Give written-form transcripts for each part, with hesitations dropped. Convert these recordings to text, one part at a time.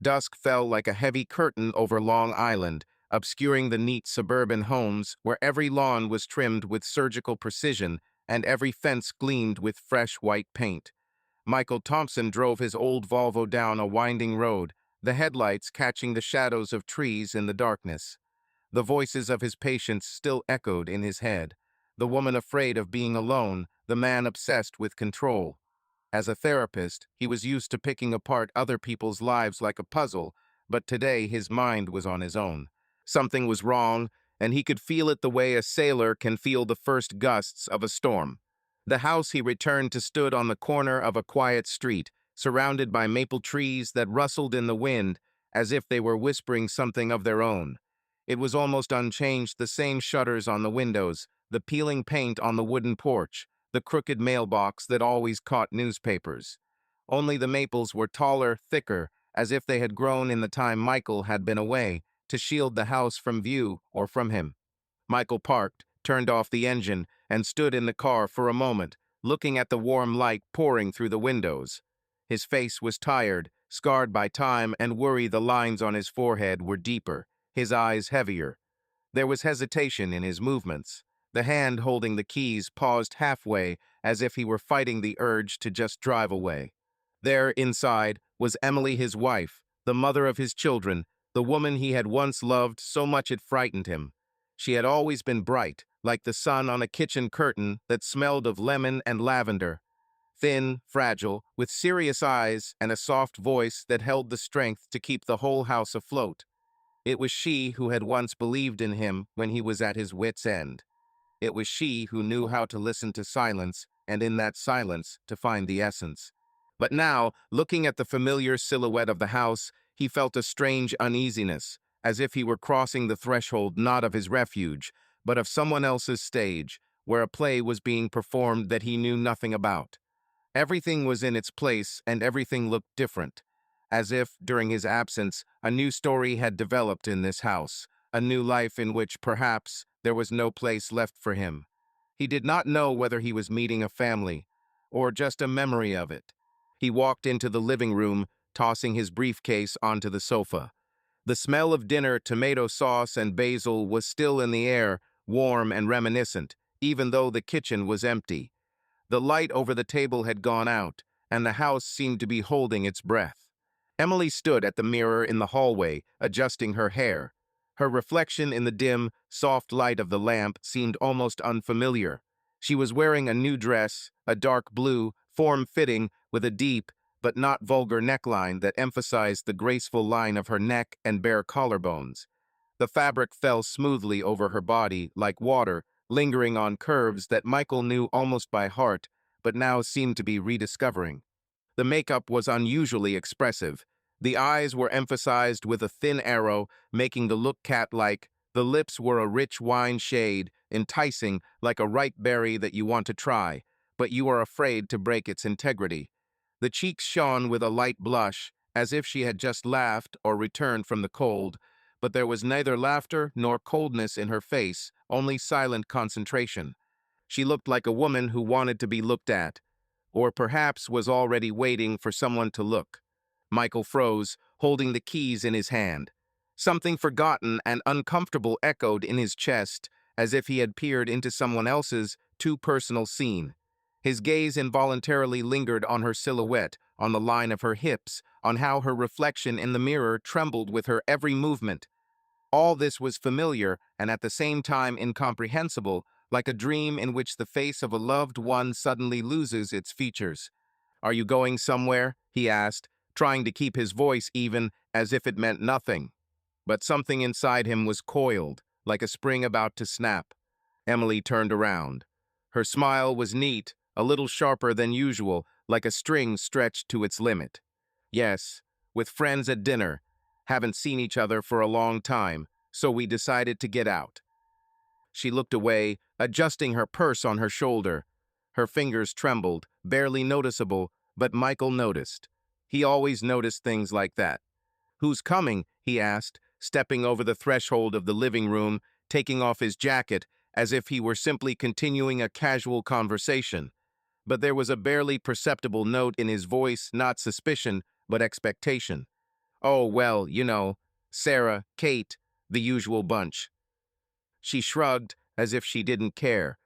Dusk fell like a heavy curtain over Long Island, obscuring the neat suburban homes where every lawn was trimmed with surgical precision and every fence gleamed with fresh white paint. Michael Thompson drove his old Volvo down a winding road, the headlights catching the shadows of trees in the darkness. The voices of his patients still echoed in his head. The woman afraid of being alone, the man obsessed with control. As a therapist, he was used to picking apart other people's lives like a puzzle, but today his mind was on his own. Something was wrong, and he could feel it the way a sailor can feel the first gusts of a storm. The house he returned to stood on the corner of a quiet street, surrounded by maple trees that rustled in the wind as if they were whispering something of their own. It was almost unchanged, the same shutters on the windows, the peeling paint on the wooden porch, the crooked mailbox that always caught newspapers. Only the maples were taller, thicker, as if they had grown in the time Michael had been away, to shield the house from view or from him. Michael parked, turned off the engine, and stood in the car for a moment, looking at the warm light pouring through the windows. His face was tired, scarred by time and worry. The lines on his forehead were deeper, his eyes heavier. There was hesitation in his movements. The hand holding the keys paused halfway, as if he were fighting the urge to just drive away. There, inside, was Emily, his wife, the mother of his children, the woman he had once loved so much it frightened him. She had always been bright, like the sun on a kitchen curtain that smelled of lemon and lavender. Thin, fragile, with serious eyes and a soft voice that held the strength to keep the whole house afloat. It was she who had once believed in him when he was at his wit's end. It was she who knew how to listen to silence, and in that silence to find the essence. But now, looking at the familiar silhouette of the house, he felt a strange uneasiness, as if he were crossing the threshold not of his refuge, but of someone else's stage, where a play was being performed that he knew nothing about. Everything was in its place, and everything looked different, as if, during his absence, a new story had developed in this house, a new life in which, perhaps, there was no place left for him. He did not know whether he was meeting a family, or just a memory of it. He walked into the living room, tossing his briefcase onto the sofa. The smell of dinner, tomato sauce, and basil was still in the air, warm and reminiscent, even though the kitchen was empty. The light over the table had gone out, and the house seemed to be holding its breath. Emily stood at the mirror in the hallway, adjusting her hair. Her reflection in the dim, soft light of the lamp seemed almost unfamiliar. She was wearing a new dress, a dark blue, form-fitting, with a deep, but not vulgar neckline that emphasized the graceful line of her neck and bare collarbones. The fabric fell smoothly over her body, like water, lingering on curves that Michael knew almost by heart, but now seemed to be rediscovering. The makeup was unusually expressive. The eyes were emphasized with a thin arrow, making the look cat-like. The lips were a rich wine shade, enticing, like a ripe berry that you want to try, but you are afraid to break its integrity. The cheeks shone with a light blush, as if she had just laughed or returned from the cold, but there was neither laughter nor coldness in her face, only silent concentration. She looked like a woman who wanted to be looked at, or perhaps was already waiting for someone to look. Michael froze, holding the keys in his hand. Something forgotten and uncomfortable echoed in his chest, as if he had peered into someone else's too personal scene. His gaze involuntarily lingered on her silhouette, on the line of her hips, on how her reflection in the mirror trembled with her every movement. All this was familiar and at the same time incomprehensible, like a dream in which the face of a loved one suddenly loses its features. "Are you going somewhere?" he asked, trying to keep his voice even, as if it meant nothing. But something inside him was coiled, like a spring about to snap. Emily turned around. Her smile was neat, a little sharper than usual, like a string stretched to its limit. "Yes, with friends at dinner. Haven't seen each other for a long time, so we decided to get out." She looked away, adjusting her purse on her shoulder. Her fingers trembled, barely noticeable, but Michael noticed. He always noticed things like that. "Who's coming?" he asked, stepping over the threshold of the living room, taking off his jacket, as if he were simply continuing a casual conversation. But there was a barely perceptible note in his voice, not suspicion, but expectation. Oh, well, Sarah, Kate, the usual bunch. She shrugged as if she didn't care,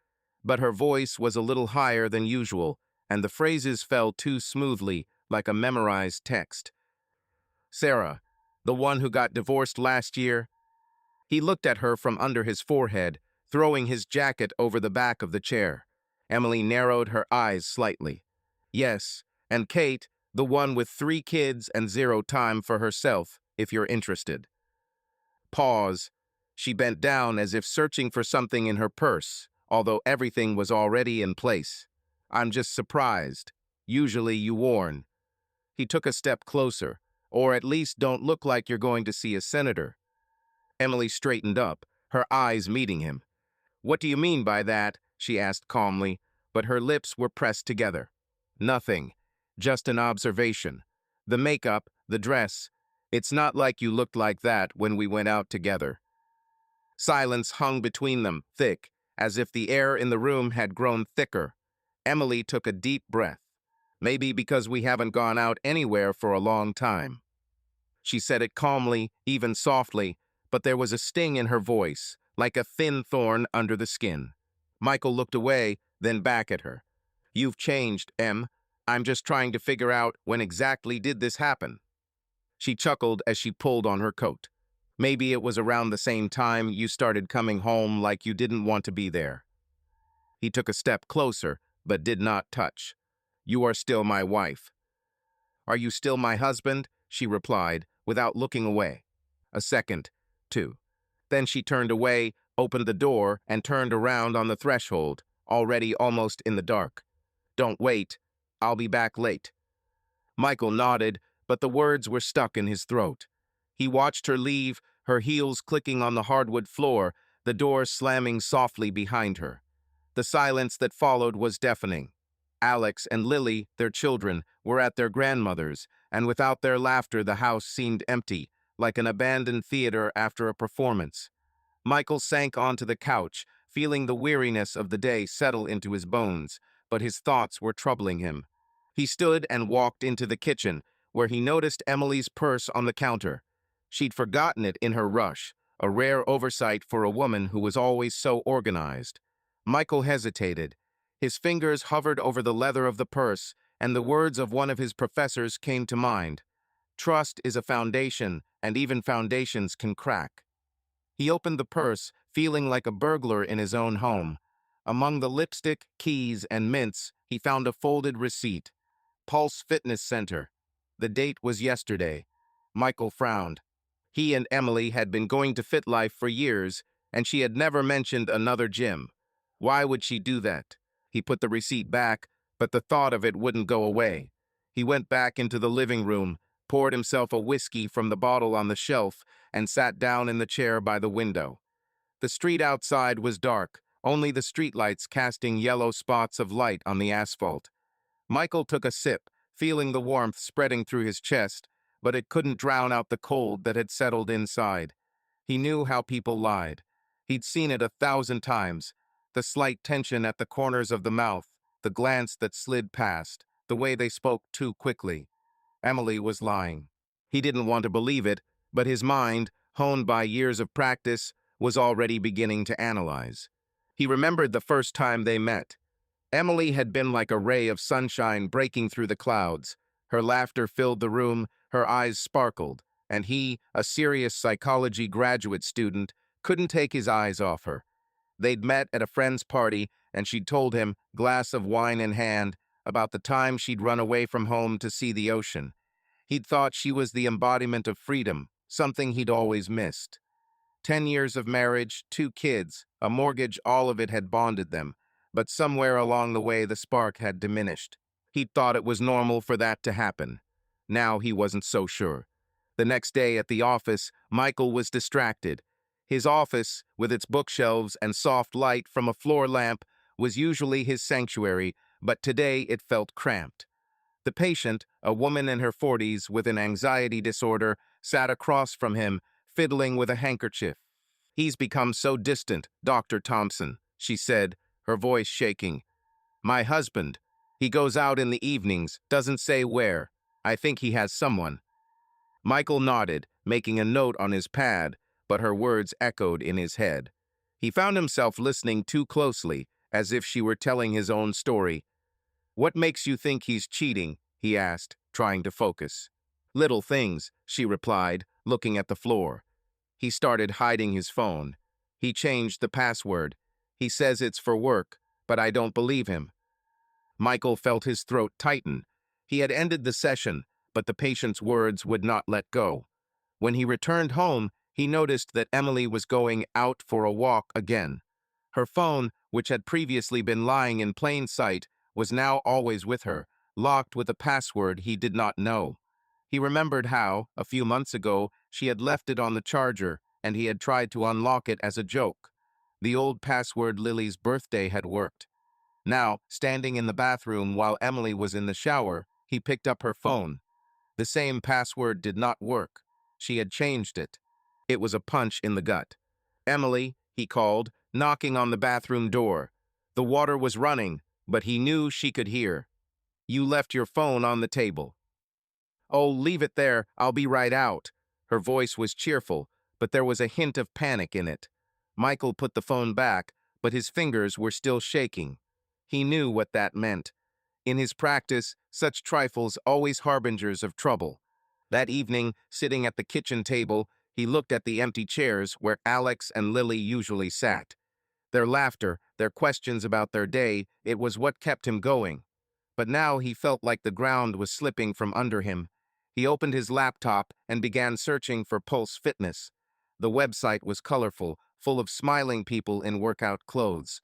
but her voice was a little higher than usual, and the phrases fell too smoothly, like a memorized text. Sarah, the one who got divorced last year? He looked at her from under his forehead, throwing his jacket over the back of the chair. Emily narrowed her eyes slightly. Yes, and Kate, the one with 3 kids and 0 time for herself, if you're interested. Pause. She bent down as if searching for something in her purse, although everything was already in place. I'm just surprised. Usually you warn. He took a step closer, or at least don't look like you're going to see a senator. Emily straightened up, her eyes meeting him. What do you mean by that? She asked calmly, but her lips were pressed together. Nothing. Just an observation. The makeup, the dress. It's not like you looked like that when we went out together. Silence hung between them, thick, as if the air in the room had grown thicker. Emily took a deep breath. Maybe because we haven't gone out anywhere for a long time. She said it calmly, even softly, but there was a sting in her voice, like a thin thorn under the skin. Michael looked away, then back at her. You've changed, Em. I'm just trying to figure out when exactly did this happen. She chuckled as she pulled on her coat. Maybe it was around the same time you started coming home like you didn't want to be there. He took a step closer, but did not touch. You are still my wife. Are you still my husband? She replied, without looking away. A second, 2. Then she turned away, opened the door, and turned around on the threshold, already almost in the dark. Don't wait. I'll be back late. Michael nodded, but the words were stuck in his throat. He watched her leave, her heels clicking on the hardwood floor, the door slamming softly behind her. The silence that followed was deafening. Alex and Lily, their children, were at their grandmother's, and without their laughter the house seemed empty, like an abandoned theater after a performance. Michael sank onto the couch, feeling the weariness of the day settle into his bones, but his thoughts were troubling him. He stood and walked into the kitchen, where he noticed Emily's purse on the counter. She'd forgotten it in her rush, a rare oversight for a woman who was always so organized. Michael hesitated. His fingers hovered over the leather of the purse, and the words of one of his professors came to mind. Trust is a foundation, and even foundations can crack. He opened the purse, feeling like a burglar in his own home. Among the lipstick, keys, and mints, he found a folded receipt. Pulse Fitness Center. The date was yesterday. Michael frowned. He and Emily had been going to FitLife for years, and she had never mentioned another gym. Why would she do that? He put the receipt back, but the thought of it wouldn't go away. He went back into the living room, poured himself a whiskey from the bottle on the shelf, and sat down in the chair by the window. The street outside was dark, only the streetlights casting yellow spots of light on the asphalt. Michael took a sip, feeling the warmth spreading through his chest, but it couldn't drown out the cold that had settled inside. He knew how people lied. He'd seen it 1,000 times. The slight tension at the corners of the mouth, the glance that slid past, the way they spoke too quickly. Emily was lying. He didn't want to believe it, but his mind, honed by years of practice, was already beginning to analyze. He remembered the first time they met. Emily had been like a ray of sunshine breaking through the clouds. Her laughter filled the room, her eyes sparkled, and he, a serious psychology graduate student, couldn't take his eyes off her. They'd met at a friend's party, and she'd told him, glass of wine in hand, about the time she'd run away from home to see the ocean. He'd thought she was the embodiment of freedom, something he'd always missed. 10 years of marriage, 2 kids, a mortgage, all of it had bonded them, but somewhere along the way the spark had diminished. He'd thought it was normal for that to happen. Now he wasn't so sure. The next day at the office, Michael was distracted. His office, with its bookshelves and soft light from a floor lamp, was usually his sanctuary, but today it felt cramped. The patient, a woman in her 40s with an anxiety disorder, sat across from him, fiddling with a handkerchief. He's become so distant, Dr. Thompson, she said, her voice shaking. My husband. He goes out in the evenings, doesn't say where. I think he has someone. Michael nodded, making a note on his pad, but her words echoed in his head. He found himself listening too closely, as if she were telling his own story. "What makes you think he's cheating?" he asked, trying to focus. "Little things," she replied, looking at the floor. "He started hiding his phone. He changed the password. He says it's for work, but I don't believe him." Michael felt his throat tighten. He had ended the session, but the patient's words would not let go. When he returned home, he noticed that Emily was going out for a walk again. Her phone, which had previously been lying in plain sight, was now always with her, locked with a password he did not know. He remembered how, a few months ago, she had left it on the charger, and he had tried to unlock it as a joke. The old password Lily's birthday had worked. Now, standing in the bathroom while Emily was in the shower, he picked up her phone. The same password did not work. She had changed it. It was a punch in the gut. "Emily," he called, knocking on the bathroom door. The water was running, but he knew she could hear. "You left your phone on the table." "Oh, leave it there. I'll be right out." Her voice was cheerful, but there was a hint of panic in it. Michael put the phone back, but his fingers were still shaking. He knew what that meant. In his practice, such trifles always harbingers of trouble. That evening, sitting at the kitchen table, he looked at the empty chairs where Alex and Lily usually sat. Their laughter, their questions about their day, it was what kept him going. But now he felt like the ground was slipping from under him. He opened his laptop and began searching for Pulse Fitness. The website was colorful, full of smiling people in workout clothes.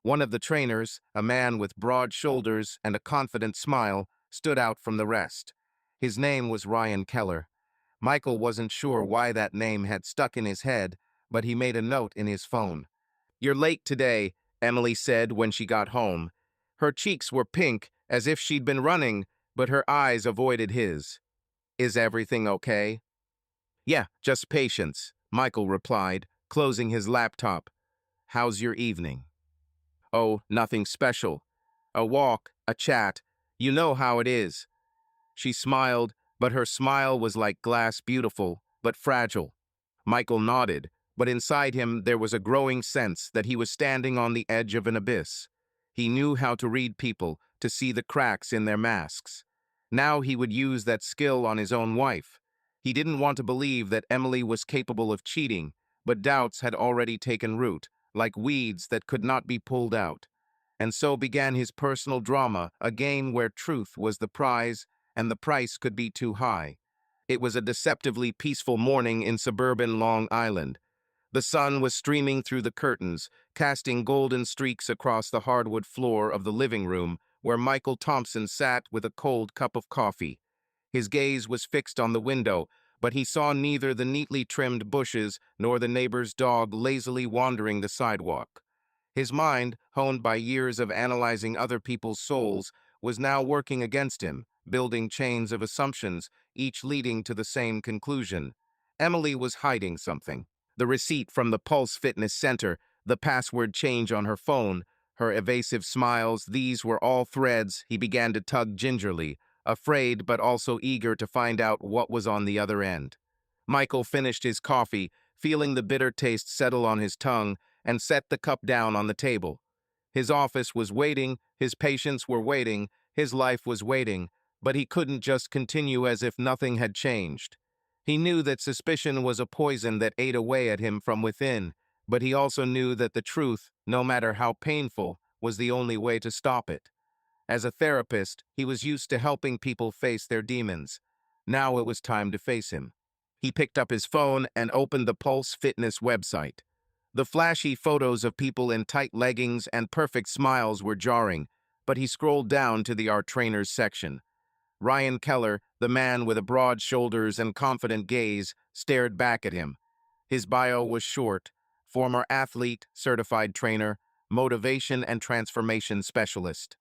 One of the trainers, a man with broad shoulders and a confident smile, stood out from the rest. His name was Ryan Keller. Michael wasn't sure why that name had stuck in his head, but he made a note in his phone. "You're late today," Emily said when she got home. Her cheeks were pink, as if she'd been running, but her eyes avoided his. "Is everything okay?" "Yeah, just patience," Michael replied, closing his laptop. "How's your evening?" "Oh, nothing special. A walk, a chat. You know how it is." She smiled, but her smile was like glass, beautiful, but fragile. Michael nodded, but inside him there was a growing sense that he was standing on the edge of an abyss. He knew how to read people, to see the cracks in their masks. Now he would use that skill on his own wife. He didn't want to believe that Emily was capable of cheating, but doubts had already taken root, like weeds that could not be pulled out. And so began his personal drama, a game where truth was the prize and the price could be too high. It was a deceptively peaceful morning in suburban Long Island. The sun was streaming through the curtains, casting golden streaks across the hardwood floor of the living room where Michael Thompson sat with a cold cup of coffee. His gaze was fixed on the window, but he saw neither the neatly trimmed bushes nor the neighbor's dog lazily wandering the sidewalk. His mind, honed by years of analyzing other people's souls, was now working against him, building chains of assumptions, each leading to the same conclusion. Emily was hiding something. The receipt from the Pulse Fitness Center, the password change on her phone, her evasive smiles, these were all threads he began to tug gingerly, afraid but also eager to find out what was on the other end. Michael finished his coffee, feeling the bitter taste settle on his tongue, and set the cup down on the table. His office was waiting, his patients were waiting, his life was waiting, but he couldn't just continue as if nothing had changed. He knew that suspicion was a poison that ate away at him from within, but he also knew that the truth, no matter how painful, was the only way to stop it. As a therapist, he was used to helping people face their demons. Now it was time to face him. He picked up his phone and opened the Pulse Fitness website. The flashy photos of people in tight leggings and perfect smiles were jarring, but he scrolled down to the Our Trainers section. Ryan Keller, the man with a broad shoulders and confident gaze, stared back at him. His bio was short: former athlete, certified trainer, motivation and transformation specialist.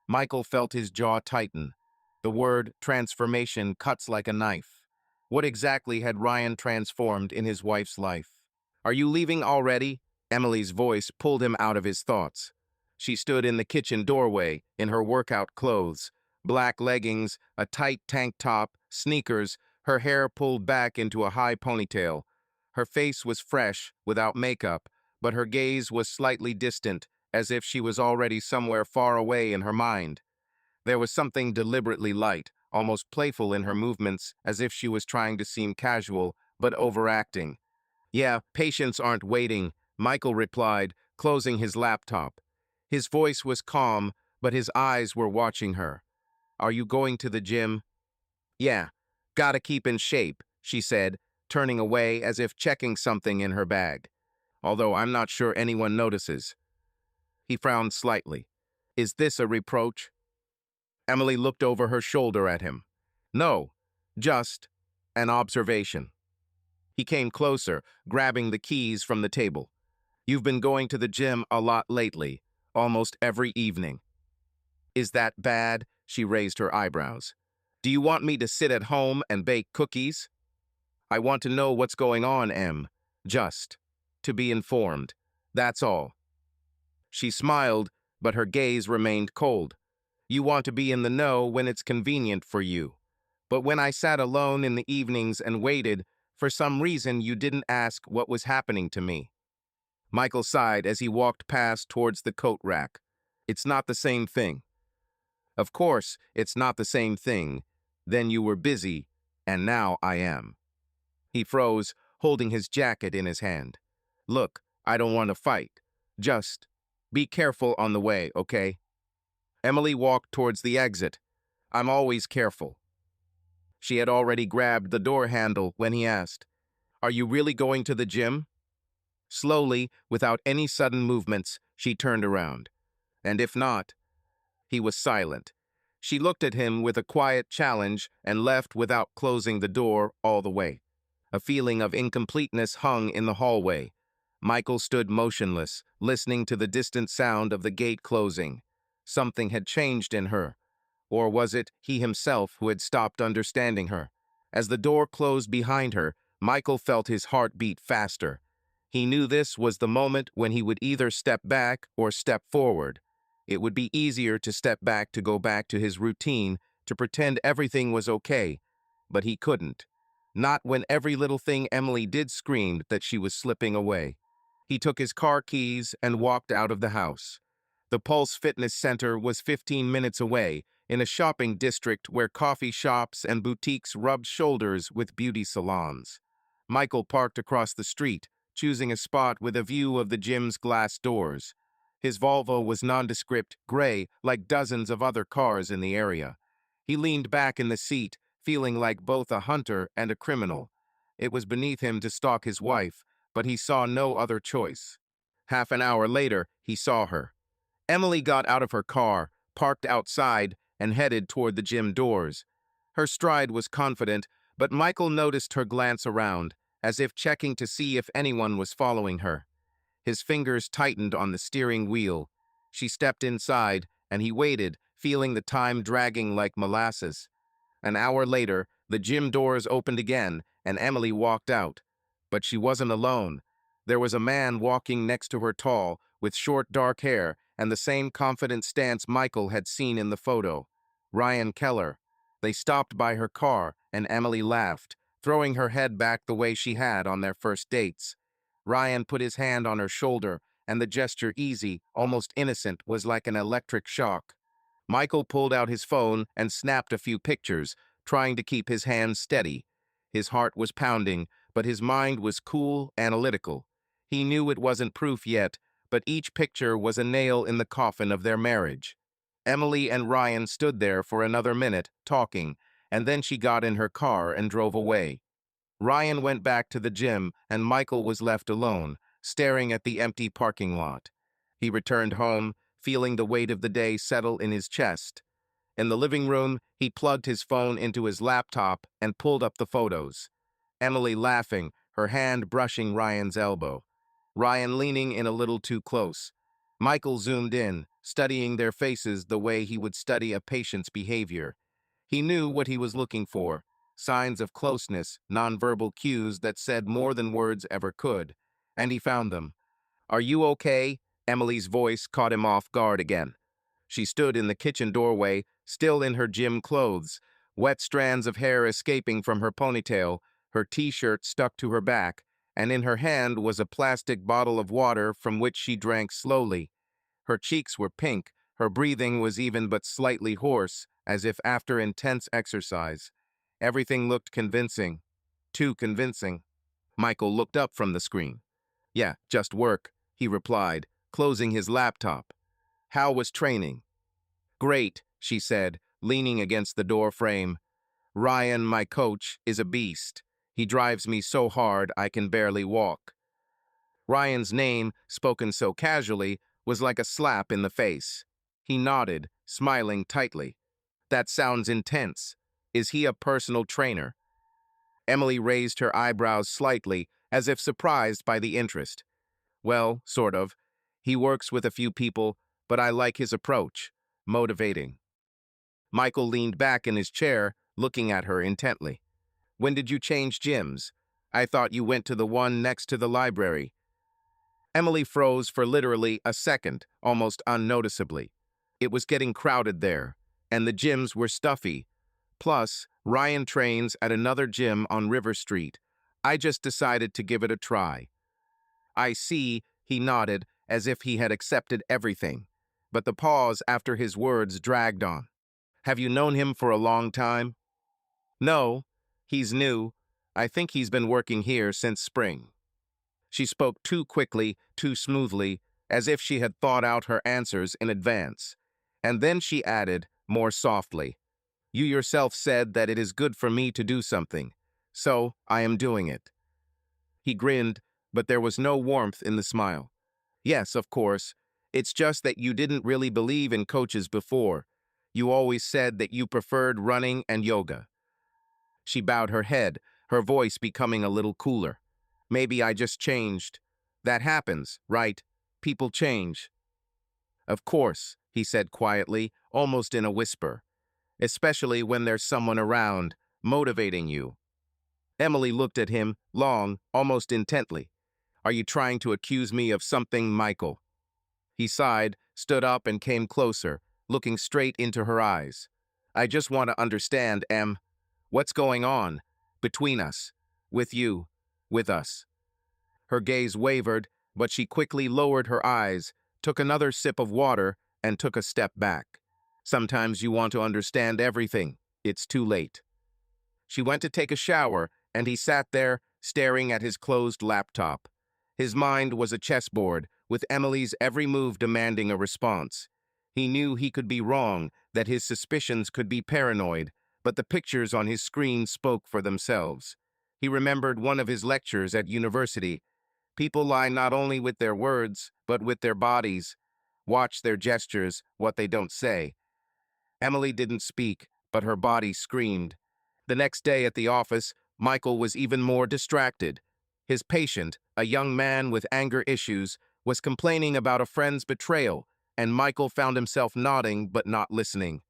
Michael felt his jaw tighten. The word transformation cuts like a knife. What exactly had Ryan transformed in his wife's life? "Are you leaving already?" Emily's voice pulled him out of his thoughts. She stood in the kitchen doorway, in her workout clothes, black leggings, a tight tank top, sneakers, her hair pulled back into a high ponytail. Her face was fresh, without makeup, but her gaze was slightly distant, as if she was already somewhere far away in her mind. There was something deliberately light, almost playful in her movements, as if she was trying to seem casual, but overacting. "Yeah, patients aren't waiting," Michael replied, closing his laptop. His voice was calm, but his eyes were watching her. "Are you going to the gym?" "Yeah, gotta keep in shape," she said, turning away as if checking something in her bag. "Although I'm not sure anyone notices." He frowned slightly. "Is this a reproach?" Emily looked over her shoulder at him. "No, just an observation." He came closer, grabbing the keys from the table. "You've been going to the gym a lot lately, almost every evening." "Is that bad?" She raised her eyebrows. "Do you want me to sit at home and bake cookies?" "I want to know what's going on, Em. Just to be informed. That's all." She smiled, but her gaze remained cold. "You want to be in the know when it's convenient for you. But when I sat alone in the evenings and waited, for some reason you didn't ask what was happening to me." Michael sighed as he walked past towards the coat rack. "It's not the same thing." "Of course, it's not the same thing. Then you were busy, and now I am." He froze, holding his jacket in his hand. "Look, I don't want to fight. Just be careful on the way, okay?" Emily walked towards the exit. "I'm always careful." She had already grabbed the door handle when he asked, "Are you really going to the gym?" Slowly, without any sudden movements, she turned around. "And if not?" He was silent. She looked at him with a quiet challenge and left without closing the door all the way. A feeling of incompleteness hung in the hallway. Michael stood motionless, listening to the distant sound of the gate closing. Something had changed in her. Or was it he himself who had stopped understanding her? As the door closed behind her, Michael felt his heart beat faster. He knew this was the moment when he would either step back or step forward. It would be easier to step back to go back to his routine, to pretend everything was okay. But he couldn't. Not when every little thing Emily did screamed that she was slipping away. He took his car keys and walked out of the house. The Pulse Fitness Center was 15 minutes away, in a shopping district where coffee shops and boutiques rubbed shoulders with beauty salons. Michael parked across the street, choosing a spot with a view of the gym's glass doors. His Volvo was nondescript gray, like dozens of other cars in the area. He leaned back in the seat, feeling like both a hunter and a criminal. It was beneath him to stalk his wife, but he saw no other choice. Half an hour later, he saw her. Emily got out of her car, parked outside, and headed toward the gym doors. Her stride was confident, but Michael noticed her glance around, as if checking to see if anyone was following her. His fingers tightened on the steering wheel. She stepped inside, and he waited, feeling the time dragging like molasses. An hour later, the gym doors opened again, and Emily walked out. But she wasn't alone. There was a man walking next to her, tall, with short dark hair, and the same confident stance Michael had seen in the photo. Ryan Keller. They stopped by her car, and Emily laughed, throwing her head back the way she had on their first dates. Ryan put his hand on her shoulder, and the gesture, easy, almost innocent, was like an electric shock. Michael pulled out his phone and snapped a few pictures, trying to keep his hands steady. His heart was pounding, but his mind was cool, analytical. He knew it wasn't proof yet, but each picture was a nail in the coffin of their marriage. Emily and Ryan stood there for another minute, talking, and then she got in her car and drove away. Ryan went back to the gym, and Michael was left alone, staring at the empty parking lot. He returned home, feeling the weight of the day settle in his chest. In the living room, he plugged his phone into his laptop and pulled up the photos. Emily laughing, her hand brushing Ryan's elbow. Ryan leaning in a little too close. Michael zoomed in, studying their faces the way he would study a patient's behavior. He knew what he was looking for: signs of closeness, nonverbal cues that said more than words ever could. And he found them. "Are you okay?" Emily's voice caught him off guard again. She stood in the kitchen doorway, still in her gym clothes, wet strands of hair escaping from her ponytail, her t-shirt stuck to her back, and in her hand was a plastic bottle of water from which she drank slowly. Her cheeks were pink, her breathing was even but slightly hoarse, as if after intense exercise. Everything looked convincing. Too convincing. Michael looked up from the screen. "Yeah, just work," he replied, closing his laptop. "How was training?" "Great," she said, leaning against the door frame. "Ryan, my coach, is a beast. He drives me so hard I can barely walk." Ryan's name, spoken so casually, was like a slap in the face. He nodded, smiling tightly. "That sounds intense. Is he a personal trainer?" Emily raised her eyebrows slightly, as if surprised by the interest. "Well, sort of. He works with a few people, but I like his approach. Motivating." Michael leaned back in his chair, looking at her intently. "When did you change gyms? I thought you went to the one next to the library." Emily froze for literally a second, almost unnoticeably. It was getting crowded there, and the gyms were stuffy. Plus, Ryan trains at another gym on River Street. I just decided to give it a try. "I see," he nodded, as if he had accepted everything. But the pause after his words dragged on. "Have you known him for a long time?" "No, he's new. I think he's been working here since spring." She spoke too quickly, too smoothly, as if she had thought out her answers in advance. And then she added, more softly, "You yourself said that it is good for me to do something, so I am doing it." He grinned, but there was no warmth in the smile. "Yes, of course. It's just that you didn't really believe in coaches before. You always said that you preferred running and yoga." She bowed her head, her voice becoming a little cooler. "Maybe I just changed. That happens, right? People change." "Of course," he said quietly, almost in a whisper. "Especially when there's someone around, motivating you." Emily looked at him, long, almost intently. "Are you trying to accuse me of something, Michael?" He sighed, stood up and came closer, looking straight into her eyes. "I just want to understand, Em. What's going on? Between us. With you. With us." Her gaze wavered, but she quickly lowered her eyes, took another sip of water, and took a step back. "Sometimes you want to understand everything. It's too late." She went to take a shower, and he sat there, staring at his closed laptop. His mind was a chessboard, with Emily's every move demanding a response. He knew he could be wrong, that his suspicions could be paranoid, but the pictures on his screen spoke for themselves. He remembered one of his lectures at university. People lie not only with their words, but with their bodies. Watch their gestures, what they don't say. Emily didn't speak, but her body screamed. The next day at the office, Michael was even more distracted. His patient, a young man with anger issues, was complaining about a friend's betrayal, and Michael found himself nodding but not listening.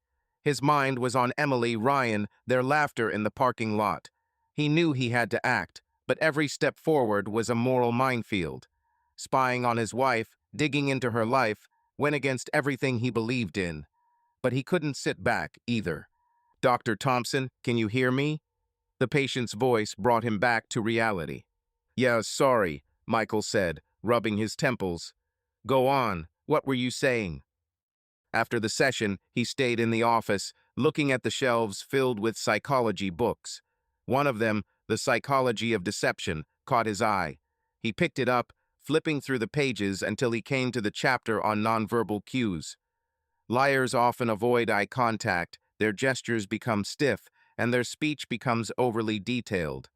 His mind was on Emily, Ryan, their laughter in the parking lot. He knew he had to act, but every step forward was a moral minefield. Spying on his wife, digging into her life, went against everything he believed in. But he couldn't sit back, either. "Dr. Thompson, can you hear me?" The patient's voice brought him back to reality. "Yeah, sorry," Michael said, rubbing his temples. "Go on, what were you saying?" After the session, he stayed in the office, looking at the shelves filled with psychology books. One of them, The Psychology of Deception, caught his eye. He picked it up, flipping through the pages until he came to the chapter on nonverbal cues. Liars often avoid eye contact, their gestures become stiff, and their speech becomes overly detailed.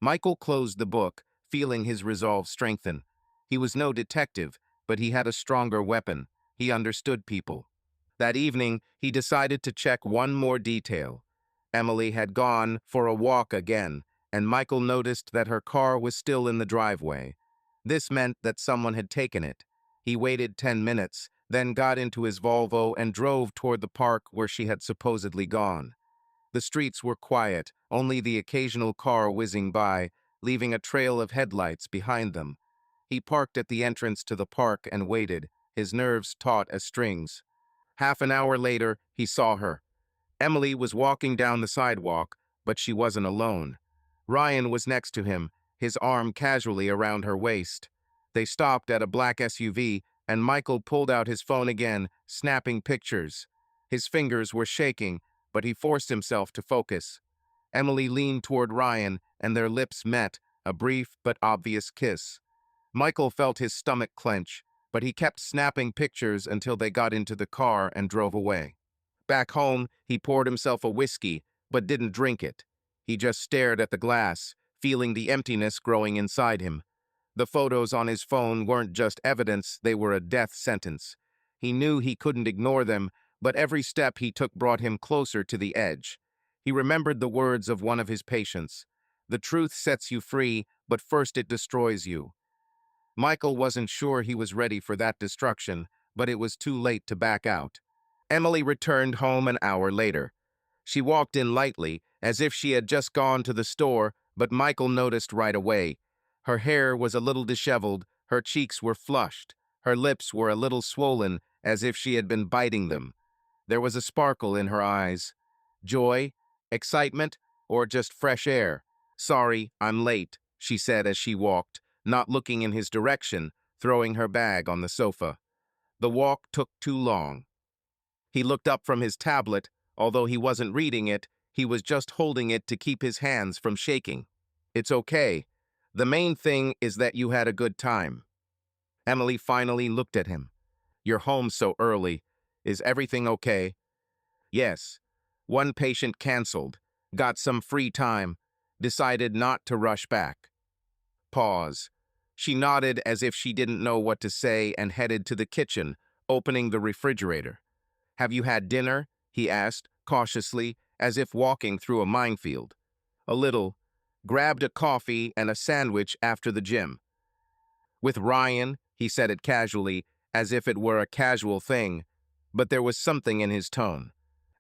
Michael closed the book, feeling his resolve strengthen. He was no detective, but he had a stronger weapon. He understood people. That evening, he decided to check one more detail. Emily had gone for a walk again, and Michael noticed that her car was still in the driveway. This meant that someone had taken it. He waited 10 minutes, then got into his Volvo and drove toward the park where she had supposedly gone. The streets were quiet, only the occasional car whizzing by, leaving a trail of headlights behind them. He parked at the entrance to the park and waited, his nerves taut as strings. Half an hour later, he saw her. Emily was walking down the sidewalk, but she wasn't alone. Ryan was next to him, his arm casually around her waist. They stopped at a black SUV, and Michael pulled out his phone again, snapping pictures. His fingers were shaking, but he forced himself to focus. Emily leaned toward Ryan, and their lips met, a brief but obvious kiss. Michael felt his stomach clench, but he kept snapping pictures until they got into the car and drove away. Back home, he poured himself a whiskey, but didn't drink it. He just stared at the glass, feeling the emptiness growing inside him. The photos on his phone weren't just evidence, they were a death sentence. He knew he couldn't ignore them, but every step he took brought him closer to the edge. He remembered the words of one of his patients. "The truth sets you free, but first it destroys you." Michael wasn't sure he was ready for that destruction, but it was too late to back out. Emily returned home an hour later. She walked in lightly, as if she had just gone to the store, but Michael noticed right away. Her hair was a little disheveled, her cheeks were flushed, her lips were a little swollen, as if she had been biting them. There was a sparkle in her eyes. Joy? Excitement? Or just fresh air? "Sorry, I'm late," she said as she walked, not looking in his direction, throwing her bag on the sofa. The walk took too long. He looked up from his tablet. Although he wasn't reading it, he was just holding it to keep his hands from shaking. "It's okay. The main thing is that you had a good time." Emily finally looked at him. "You're home so early. Is everything okay?" "Yes. One patient canceled. Got some free time. Decided not to rush back." Pause. She nodded as if she didn't know what to say and headed to the kitchen, opening the refrigerator. "Have you had dinner?" he asked, cautiously, as if walking through a minefield. "A little. Grabbed a coffee and a sandwich after the gym." "With Ryan?" He said it casually, as if it were a casual thing, but there was something in his tone.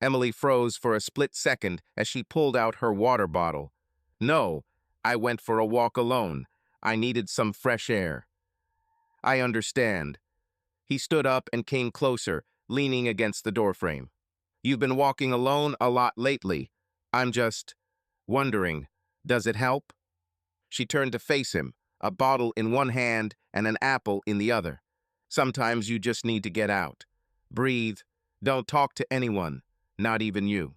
Emily froze for a split second as she pulled out her water bottle. "No, I went for a walk alone. I needed some fresh air." "I understand." He stood up and came closer, leaning against the doorframe. "You've been walking alone a lot lately. I'm just wondering, does it help?" She turned to face him, a bottle in one hand and an apple in the other. "Sometimes you just need to get out. Breathe. Don't talk to anyone, not even you."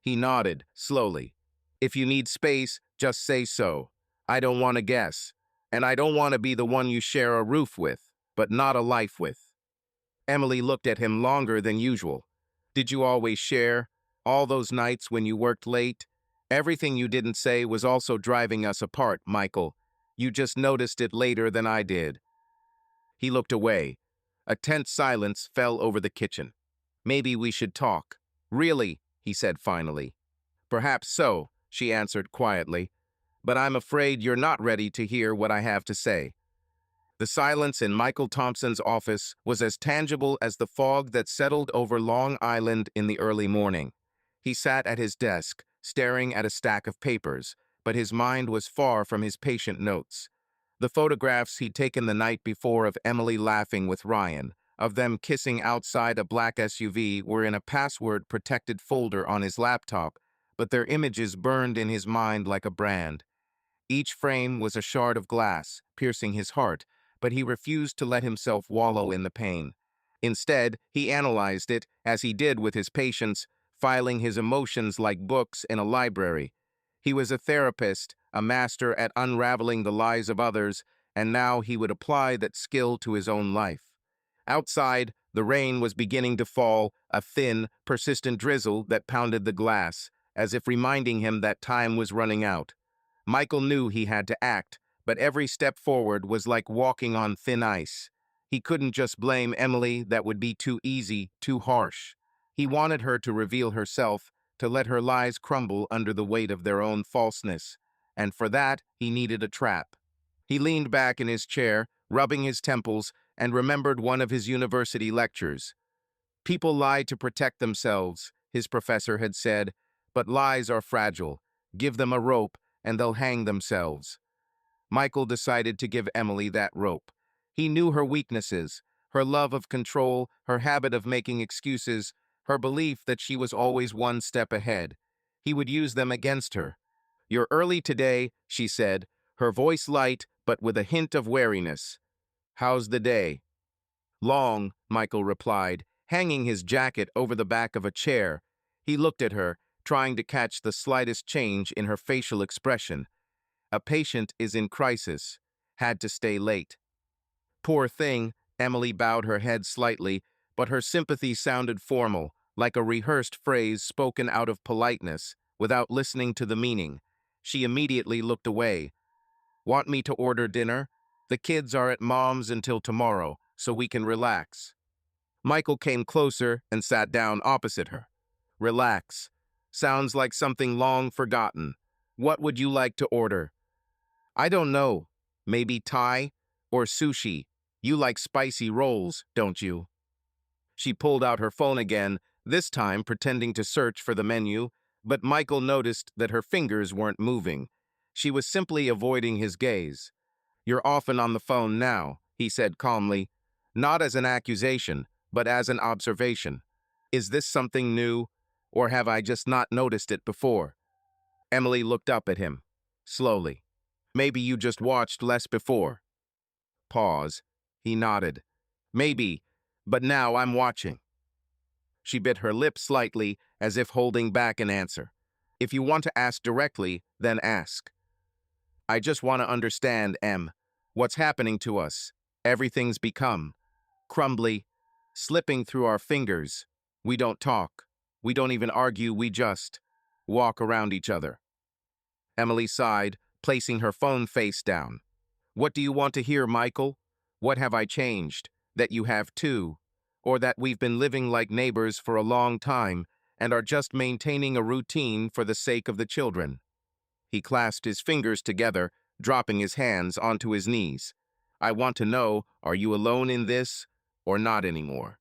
He nodded, slowly. "If you need space, just say so. I don't want to guess. And I don't want to be the one you share a roof with, but not a life with." Emily looked at him longer than usual. "Did you always share? All those nights when you worked late? Everything you didn't say was also driving us apart, Michael. You just noticed it later than I did." He looked away. A tense silence fell over the kitchen. "Maybe we should talk." "Really?" he said finally. "Perhaps so," she answered quietly. "But I'm afraid you're not ready to hear what I have to say." The silence in Michael Thompson's office was as tangible as the fog that settled over Long Island in the early morning. He sat at his desk, staring at a stack of papers, but his mind was far from his patient notes. The photographs he'd taken the night before of Emily laughing with Ryan, of them kissing outside a black SUV, were in a password-protected folder on his laptop, but their images burned in his mind like a brand. Each frame was a shard of glass, piercing his heart, but he refused to let himself wallow in the pain. Instead, he analyzed it, as he did with his patients, filing his emotions like books in a library. He was a therapist, a master at unraveling the lies of others, and now he would apply that skill to his own life. Outside, the rain was beginning to fall, a thin, persistent drizzle that pounded the glass, as if reminding him that time was running out. Michael knew he had to act, but every step forward was like walking on thin ice. He couldn't just blame Emily, that would be too easy, too harsh. He wanted her to reveal herself, to let her lies crumble under the weight of their own falseness, and for that he needed a trap. He leaned back in his chair, rubbing his temples, and remembered one of his university lectures. "People lie to protect themselves," his professor had said, "but lies are fragile. Give them a rope, and they'll hang themselves." Michael decided to give Emily that rope. He knew her weaknesses, her love of control, her habit of making excuses, her belief that she was always one step ahead. He would use them against her. "You're early today," she said, her voice light but with a hint of wariness. "How's the day?" "Long," Michael replied, hanging his jacket over the back of a chair. He looked at her, trying to catch the slightest change in her facial expression. "A patient is in crisis. Had to stay late." "Poor thing," Emily bowed her head slightly, but her sympathy sounded formal, like a rehearsed phrase spoken out of politeness, without listening to the meaning. She immediately looked away. "Want me to order dinner? The kids are at Mom's until tomorrow, so we can relax." Michael came closer and sat down opposite her. "Relax. Sounds like something long forgotten. What would you like to order?" "I don't know. Maybe Thai or sushi. You like spicy rolls, don't you?" She pulled out her phone again, this time pretending to search for the menu, but Michael noticed that her fingers weren't moving. She was simply avoiding his gaze. "You're often on the phone now," he said calmly, not as an accusation, but as an observation. "Is this something new, or have I just not noticed it before?" Emily looked up at him, slowly. "Maybe you just watched less before." Pause. He nodded. "Maybe, but now I'm watching." She bit her lip slightly, as if holding back an answer. "If you want to ask directly, then ask." "I just want to understand, Em. What's happening to us? Everything's become crumbly, slipping through our fingers. We don't talk. We don't even argue, we just walk around each other." Emily sighed, placing her phone face down. "What do you want to hear, Michael? What have I changed? That you have too? Or that we've been living like neighbors for a long time and are just maintaining a routine for the sake of the children?" He clasped his fingers together, dropping his hands onto his knees. "I want to know, are you alone in this, or not anymore?"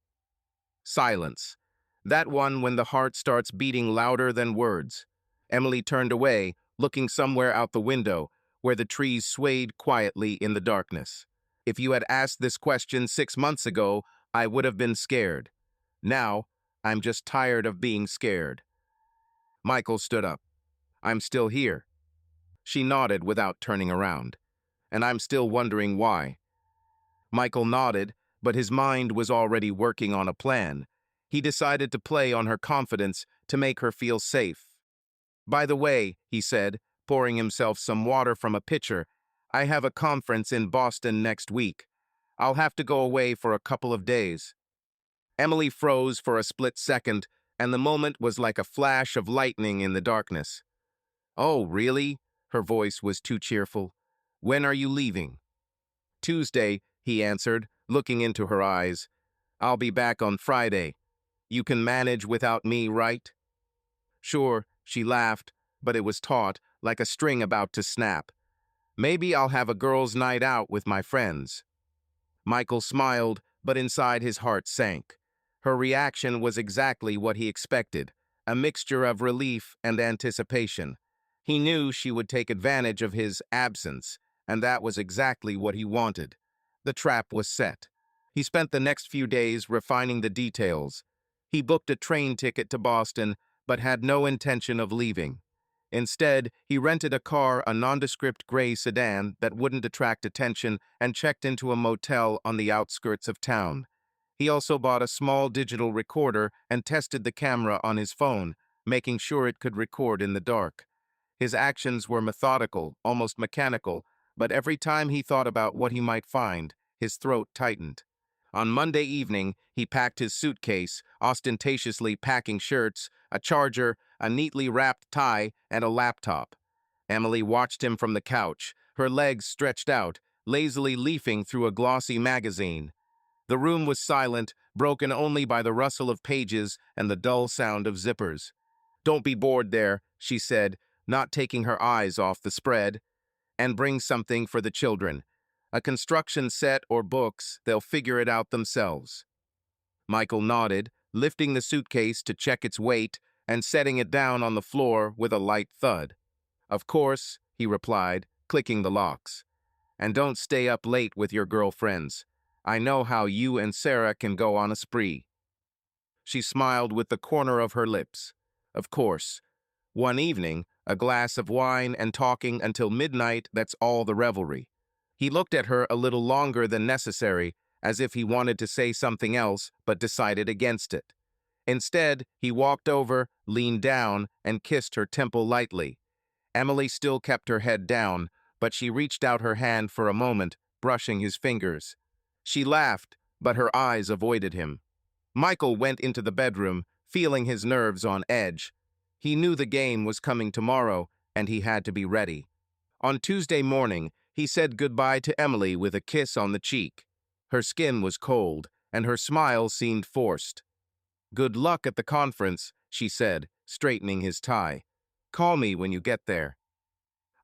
Silence. That one when the heart starts beating louder than words. Emily turned away, looking somewhere out the window, where the trees swayed quietly in the darkness. "If you had asked this question 6 months ago, I would have been scared. Now, I'm just tired of being scared." Michael stood up. "I'm still here." She nodded without turning around. "And I'm still wondering why." Michael nodded, but his mind was already working on a plan. He decided to play on her confidence to make her feel safe. "By the way," he said, pouring himself some water from a pitcher, "I have a conference in Boston next week. I'll have to go away for a couple of days." Emily froze for a split second, and the moment was like a flash of lightning in the darkness. "Oh, really?" Her voice was too cheerful. "When are you leaving?" "Tuesday," he answered, looking into her eyes. "I'll be back on Friday. You can manage without me, right?" "Sure," she laughed, but it was taut, like a string about to snap. "Maybe I'll have a girls' night out with my friends." Michael smiled, but inside his heart sank. Her reaction was exactly what he expected, a mixture of relief and anticipation. He knew she would take advantage of his absence, and that was exactly what he wanted. The trap was set. He spent the next few days refining the details. He booked a train ticket to Boston, but had no intention of leaving. Instead, he rented a car, a nondescript gray sedan that wouldn't attract attention, and checked into a motel on the outskirts of town. He also bought a small digital recorder and tested the camera on his phone, making sure it could record in the dark. His actions were methodical, almost mechanical, but every time he thought about what he might find, his throat tightened. On Monday evening, he packed his suitcase, ostentatiously packing shirts, a charger, a neatly wrapped tie, and a laptop. Emily watched him from the couch, her legs stretched out, lazily leafing through a glossy magazine. The room was silent, broken only by the rustle of pages and the dull sound of zippers. "Don't be bored there," she said, not taking her eyes off the spread. "And bring something for the children. A construction set or books, they'll figure it out themselves." Michael nodded, lifting the suitcase to check its weight and setting it down on the floor with a light thud. "Of course," he replied, clicking the locks. "And don't stay up late with your girlfriends. I know how you and Sarah can go on a spree." She smiled with the corner of her lips. Of course. One evening, a glass of wine and talking until midnight, that's all the revelry. He looked at her a little longer than necessary, as if he wanted to say something else but decided against it. Instead, he walked over, leaned down, and kissed her temple lightly. Emily still kept her head down, but she reached out her hand for a moment, brushing his fingers. She laughed, but her eyes avoided him. Michael went into the bedroom, feeling his nerves on edge. He knew the game was coming tomorrow, and he had to be ready. On Tuesday morning, he said goodbye to Emily with a kiss on the cheek. Her skin was cold, and her smile seemed forced. "Good luck at the conference," she said, straightening his tie. "Call me when you get there."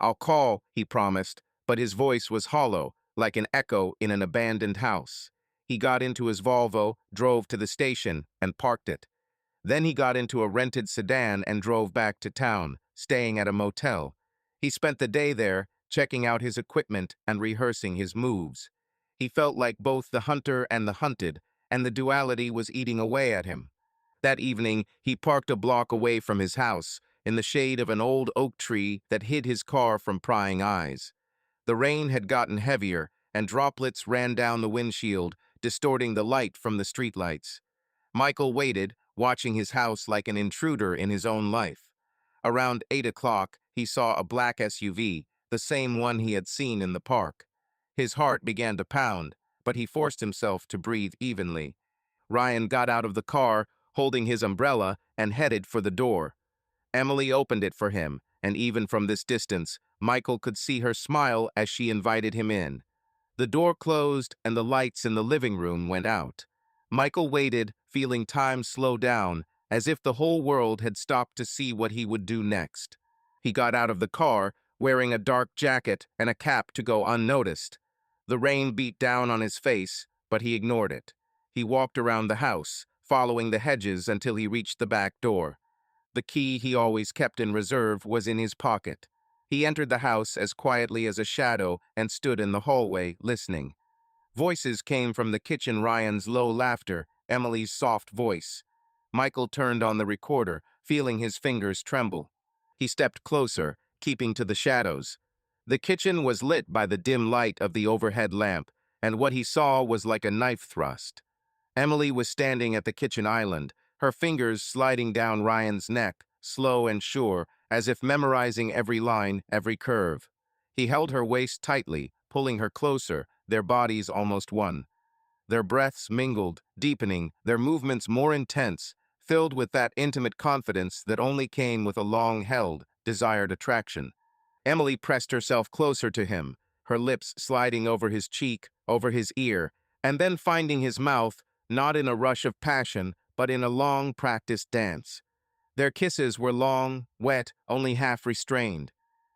"I'll call," he promised, but his voice was hollow, like an echo in an abandoned house. He got into his Volvo, drove to the station, and parked it. Then he got into a rented sedan and drove back to town, staying at a motel. He spent the day there, checking out his equipment and rehearsing his moves. He felt like both the hunter and the hunted, and the duality was eating away at him. That evening, he parked a block away from his house, in the shade of an old oak tree that hid his car from prying eyes. The rain had gotten heavier, and droplets ran down the windshield, distorting the light from the streetlights. Michael waited, watching his house like an intruder in his own life. Around 8 o'clock, he saw a black SUV, the same one he had seen in the park. His heart began to pound, but he forced himself to breathe evenly. Ryan got out of the car, holding his umbrella, and headed for the door. Emily opened it for him, and even from this distance, Michael could see her smile as she invited him in. The door closed, and the lights in the living room went out. Michael waited, feeling time slow down, as if the whole world had stopped to see what he would do next. He got out of the car, wearing a dark jacket and a cap to go unnoticed. The rain beat down on his face, but he ignored it. He walked around the house, following the hedges until he reached the back door. The key he always kept in reserve was in his pocket. He entered the house as quietly as a shadow and stood in the hallway, listening. Voices came from the kitchen, Ryan's low laughter, Emily's soft voice. Michael turned on the recorder, feeling his fingers tremble. He stepped closer, keeping to the shadows. The kitchen was lit by the dim light of the overhead lamp, and what he saw was like a knife thrust. Emily was standing at the kitchen island, her fingers sliding down Ryan's neck, slow and sure, as if memorizing every line, every curve. He held her waist tightly, pulling her closer, their bodies almost one. Their breaths mingled, deepening, their movements more intense, filled with that intimate confidence that only came with a long-held, desired attraction. Emily pressed herself closer to him, her lips sliding over his cheek, over his ear, and then finding his mouth, not in a rush of passion, but in a long, practiced dance. Their kisses were long, wet, only half restrained.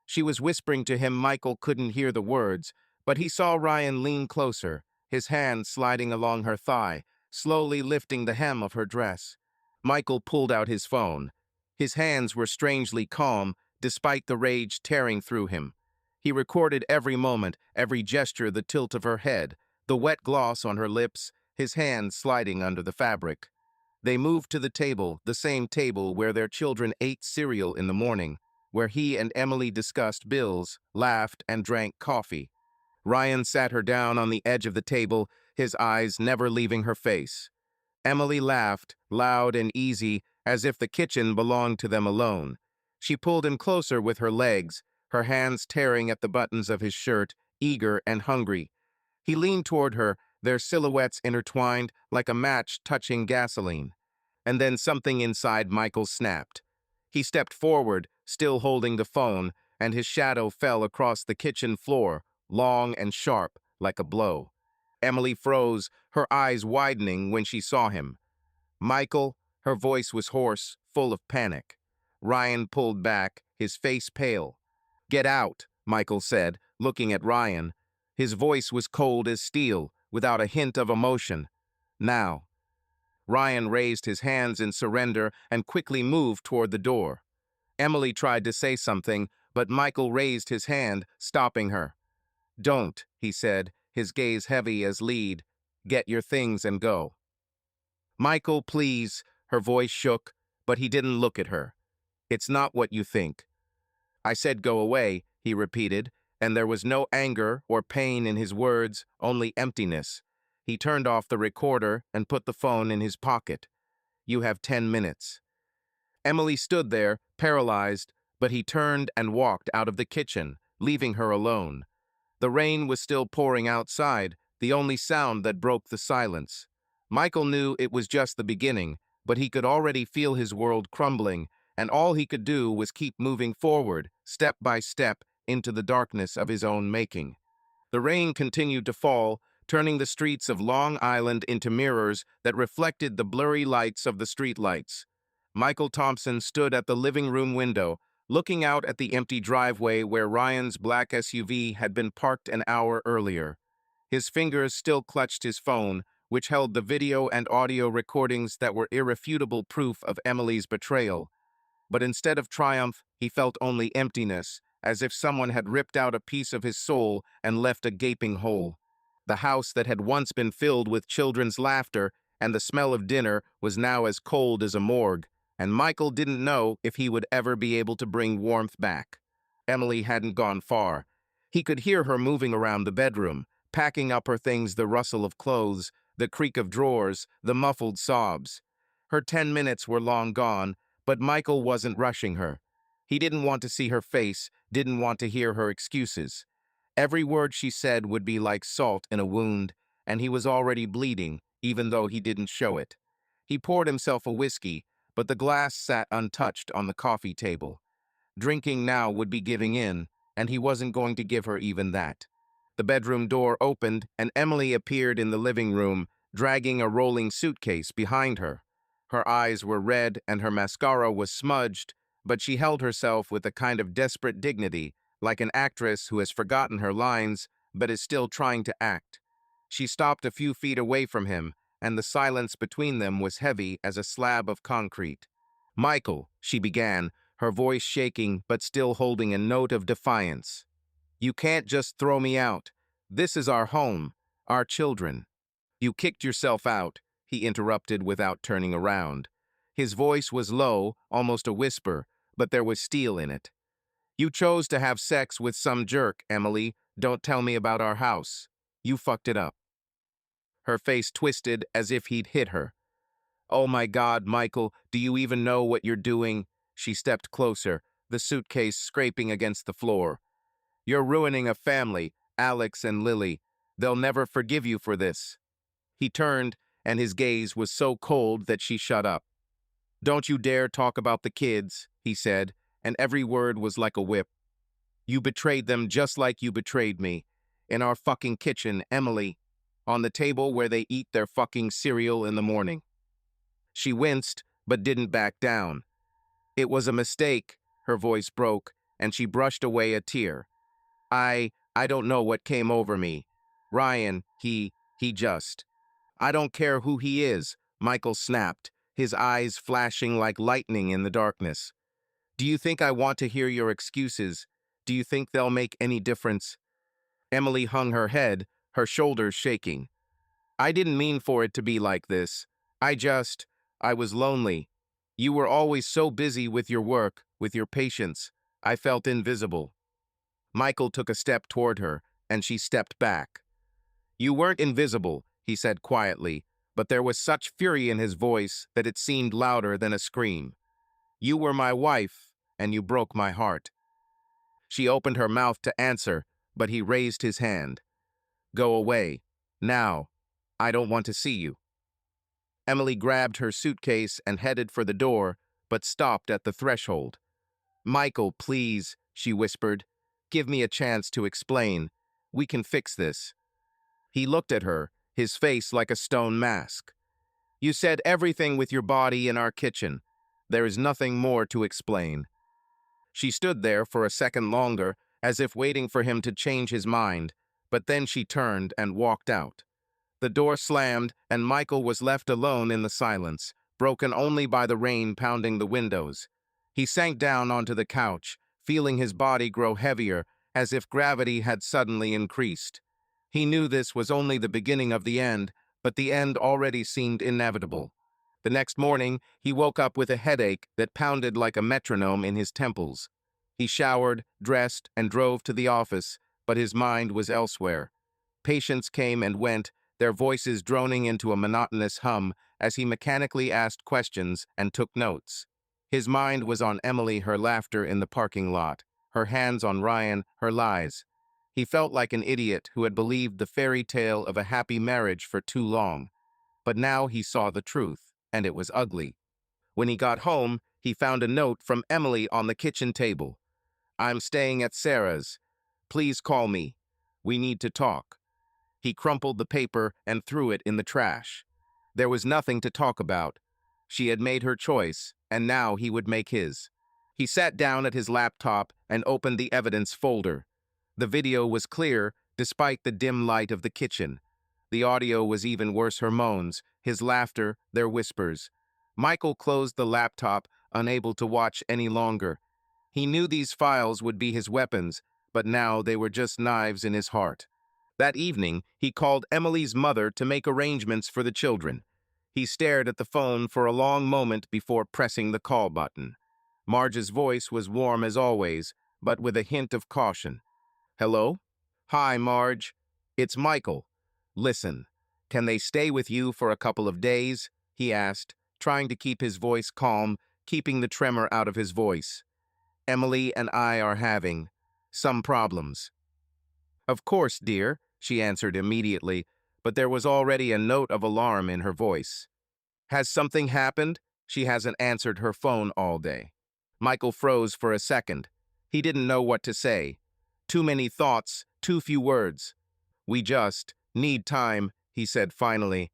She was whispering to him. Michael couldn't hear the words, but he saw Ryan lean closer, his hand sliding along her thigh, slowly lifting the hem of her dress. Michael pulled out his phone. His hands were strangely calm, despite the rage tearing through him. He recorded every moment, every gesture, the tilt of her head, the wet gloss on her lips, his hand sliding under the fabric. They moved to the table, the same table where their children ate cereal in the morning, where he and Emily discussed bills, laughed, and drank coffee. Ryan sat her down on the edge of the table, his eyes never leaving her face. Emily laughed, loud and easy, as if the kitchen belonged to them alone. She pulled him closer with her legs, her hands tearing at the buttons of his shirt, eager and hungry. He leaned toward her, their silhouettes intertwined like a match touching gasoline. And then something inside Michael snapped. He stepped forward, still holding the phone, and his shadow fell across the kitchen floor, long and sharp, like a blow. Emily froze, her eyes widening when she saw him. "Michael," her voice was hoarse, full of panic. Ryan pulled back, his face pale. "Get out," Michael said, looking at Ryan. His voice was cold as steel, without a hint of emotion. "Now." Ryan raised his hands in surrender and quickly moved toward the door. Emily tried to say something, but Michael raised his hand, stopping her. "Don't," he said, his gaze heavy as lead. "Get your things and go." "Michael, please," Her voice shook, but he didn't look at her. "It's not what you think." "I said go away," he repeated, and there was no anger or pain in his words, only emptiness. He turned off the recorder and put the phone in his pocket. "You have 10 minutes." Emily stood there, paralyzed, but he turned and walked out of the kitchen, leaving her alone. The rain was still pouring outside, the only sound that broke the silence. Michael knew it was just the beginning, but he could already feel his world crumbling, and all he could do was keep moving forward, step by step, into the darkness of his own making. The rain continued to fall, turning the streets of Long Island into mirrors that reflected the blurry lights of the streetlights. Michael Thompson stood at the living room window, looking out at the empty driveway where Ryan's black SUV had been parked an hour earlier. His fingers still clutched his phone, which held the video and audio recordings that were irrefutable proof of Emily's betrayal. But instead of triumph, he felt only emptiness, as if someone had ripped out a piece of his soul and left a gaping hole. The house that had once been filled with children's laughter and the smell of dinner was now as cold as a morgue, and Michael didn't know if he would ever be able to bring warmth back. Emily hadn't gone far. He could hear her moving around the bedroom, packing up her things, the rustle of clothes, the creak of drawers, the muffled sobs. Her 10 minutes were long gone, but Michael wasn't rushing her. He didn't want to see her face, didn't want to hear her excuses. Every word she said would be like salt in a wound, and he was already bleeding, even though he didn't show it. He poured himself a whiskey, but the glass sat untouched on the coffee table. Drinking now would be giving in, and he wasn't going to give her even that. The bedroom door opened, and Emily appeared in the living room, dragging a rolling suitcase behind her. Her eyes were red and her mascara was smudged, but she held herself with a kind of desperate dignity, like an actress who has forgotten her lines but is still trying to act. She stopped a few feet away from him, and the silence between them was heavy as a slab of concrete. "Michael," she began, her voice shaking but still holding a note of defiance. "You can't just throw me out. This is our home, our children." "You kicked yourself out," he interrupted without turning around. His voice was low, almost a whisper, but there was steel in it. "You chose to have sex with some jerk, Emily. Don't tell me about our house. You fucked it up." Her face twisted as if he'd hit her. "Oh my God, Michael, do you even know what you're doing?" She stepped closer, the suitcase scraping against the floor. "You're ruining a family, Alex and Lily. They'll never forgive you for this." He turned, and his gaze was so cold that she shut up. "Don't you dare talk about the kids," he said, and every word was like a whip. "You betrayed them just like you betrayed me. In our fucking kitchen, Emily. On the table where they eat their fucking cereal in the morning." She winced, but didn't back down. "It was a mistake," her voice broke, and she brushed away a tear. I don't know what came over me. Ryan, he just. I don't care who he is," Michael snapped, his eyes flashing like lightning in the darkness. "Do you think I want to hear your excuses? Do you think they'll make any difference?" Emily hung her head, her shoulders shaking. "I didn't mean for it to be like this. I was lonely. You were always so busy with your work, with your patients. I felt invisible." Michael took a step toward her, and she stepped back. "You weren't invisible," he said quietly, but there was such fury in his voice that it seemed louder than a scream. "You were my wife, and you broke my heart." She opened her mouth to answer, but he raised his hand. "Go away. Now. I don't want to see you." Emily grabbed her suitcase and headed for the door, but stopped at the threshold. "Michael, please," she whispered. "Give me a chance to explain. We can fix this." He looked at her, his face like a stone mask. "You said everything with your body in our kitchen. There is nothing more to explain." She stood there for a second longer, as if waiting for him to change his mind, but then she turned and walked out. The door slammed, and Michael was left alone in the silence, broken only by the rain pounding the windows. He sank down onto the couch, feeling his body grow heavier, as if gravity had suddenly increased. He knew this was only the beginning of the end, but the end already seemed inevitable. The next morning, he woke up with a headache that pounded like a metronome in his temples. He showered, dressed, and drove to the office, but his mind was elsewhere. Patients came and went, their voices droning into a monotonous hum as he mechanically asked questions and took notes. His mind was on Emily, her laughter in the parking lot, her hands on Ryan, her lies. He felt like an idiot who had believed the fairy tale of a happy marriage for too long. But now he saw the truth, and it was ugly. When he got home, he found a note from Emily on the kitchen table. "I'm staying at Sarah's. Please call me. We need to talk." He crumpled the paper and threw it in the trash. There was nothing to talk about. She had made her choice, and now he would make his. He sat down at his laptop and opened the evidence folder. The video was clear, despite the dim light of the kitchen. The audio was even worse, her moans, his laughter, their whispers. Michael closed the laptop, unable to watch any longer. He knew these files would be his weapons, but now they were just knives in his heart. That evening, he called Emily's mother to make arrangements for the children. He stared at the phone for a long moment before pressing the call button. Marge's voice was warm as always, but with a hint of caution. "Hello? Hi, Marge. It's Michael. Listen, can they stay with you for a couple of days?" he asked, trying to keep his voice calm, keeping the tremor out of his voice. "Emily and I are having some problems." "Of course, dear," she answered immediately, but there was already a note of alarm in her voice. "Has something happened?" She hasn't answered her phone all day. Michael froze for a second. He didn't know what to say. Too many thoughts, too few words. "We just need time," he said finally.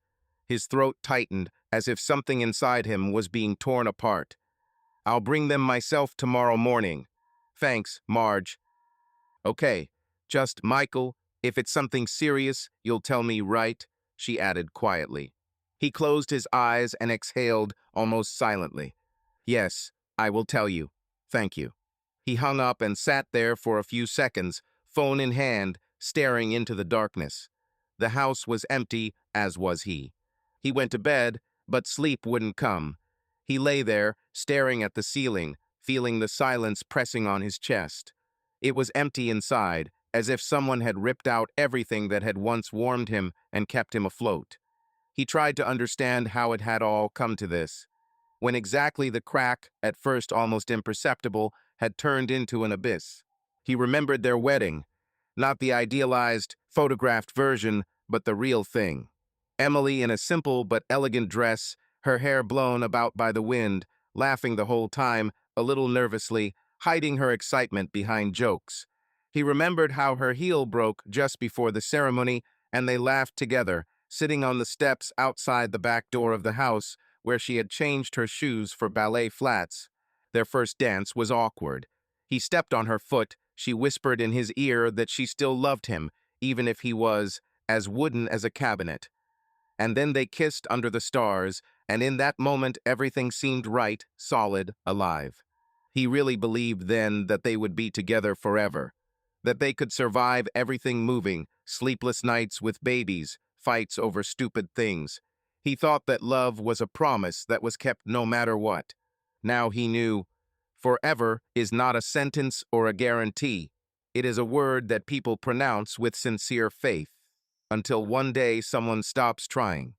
His throat tightened as if something inside him was being torn apart. "I'll bring them myself tomorrow morning. Thanks, Marge." "Okay, just Michael, if it's something serious, you'll tell me, right?" she added quietly. He closed his eyes and exhaled almost silently. "Yes, I will tell you. Thank you." He hung up and sat there for a few seconds, phone in hand, staring into the darkness. The house was empty, as was he. He went to bed, but sleep wouldn't come. He lay there, staring at the ceiling, feeling the silence pressing on his chest. It was empty inside, as if someone had ripped out everything that had once warmed him and kept him afloat. He tried to understand how it had all come to this. When exactly the crack, at first almost imperceptible, had turned into an abyss. He remembered their wedding, not the idealized, photographed version, but the real thing. Emily in a simple but elegant dress, her hair blown about by the wind, laughing the whole time, a little nervously, hiding her excitement behind jokes. He remembered how her heel broke just before the ceremony, and they laughed together, sitting on the steps outside the back door of the house, where she had changed her shoes for ballet flats. Their first dance was awkward. He stepped on her foot. She whispered in his ear that she still loved him, even if he was as wooden as a cabinet. And then they kissed under the stars, and in that moment everything seemed right, solid, alive. He really believed then that they would be together forever, that they could survive everything moving, sleepless nights with babies, fights over stupid things. He thought that love was a promise that was kept no matter what. Now he knew, forever is not a sentence or a guarantee. It is a word that people pronounce with sincere faith, until one day someone stops trying.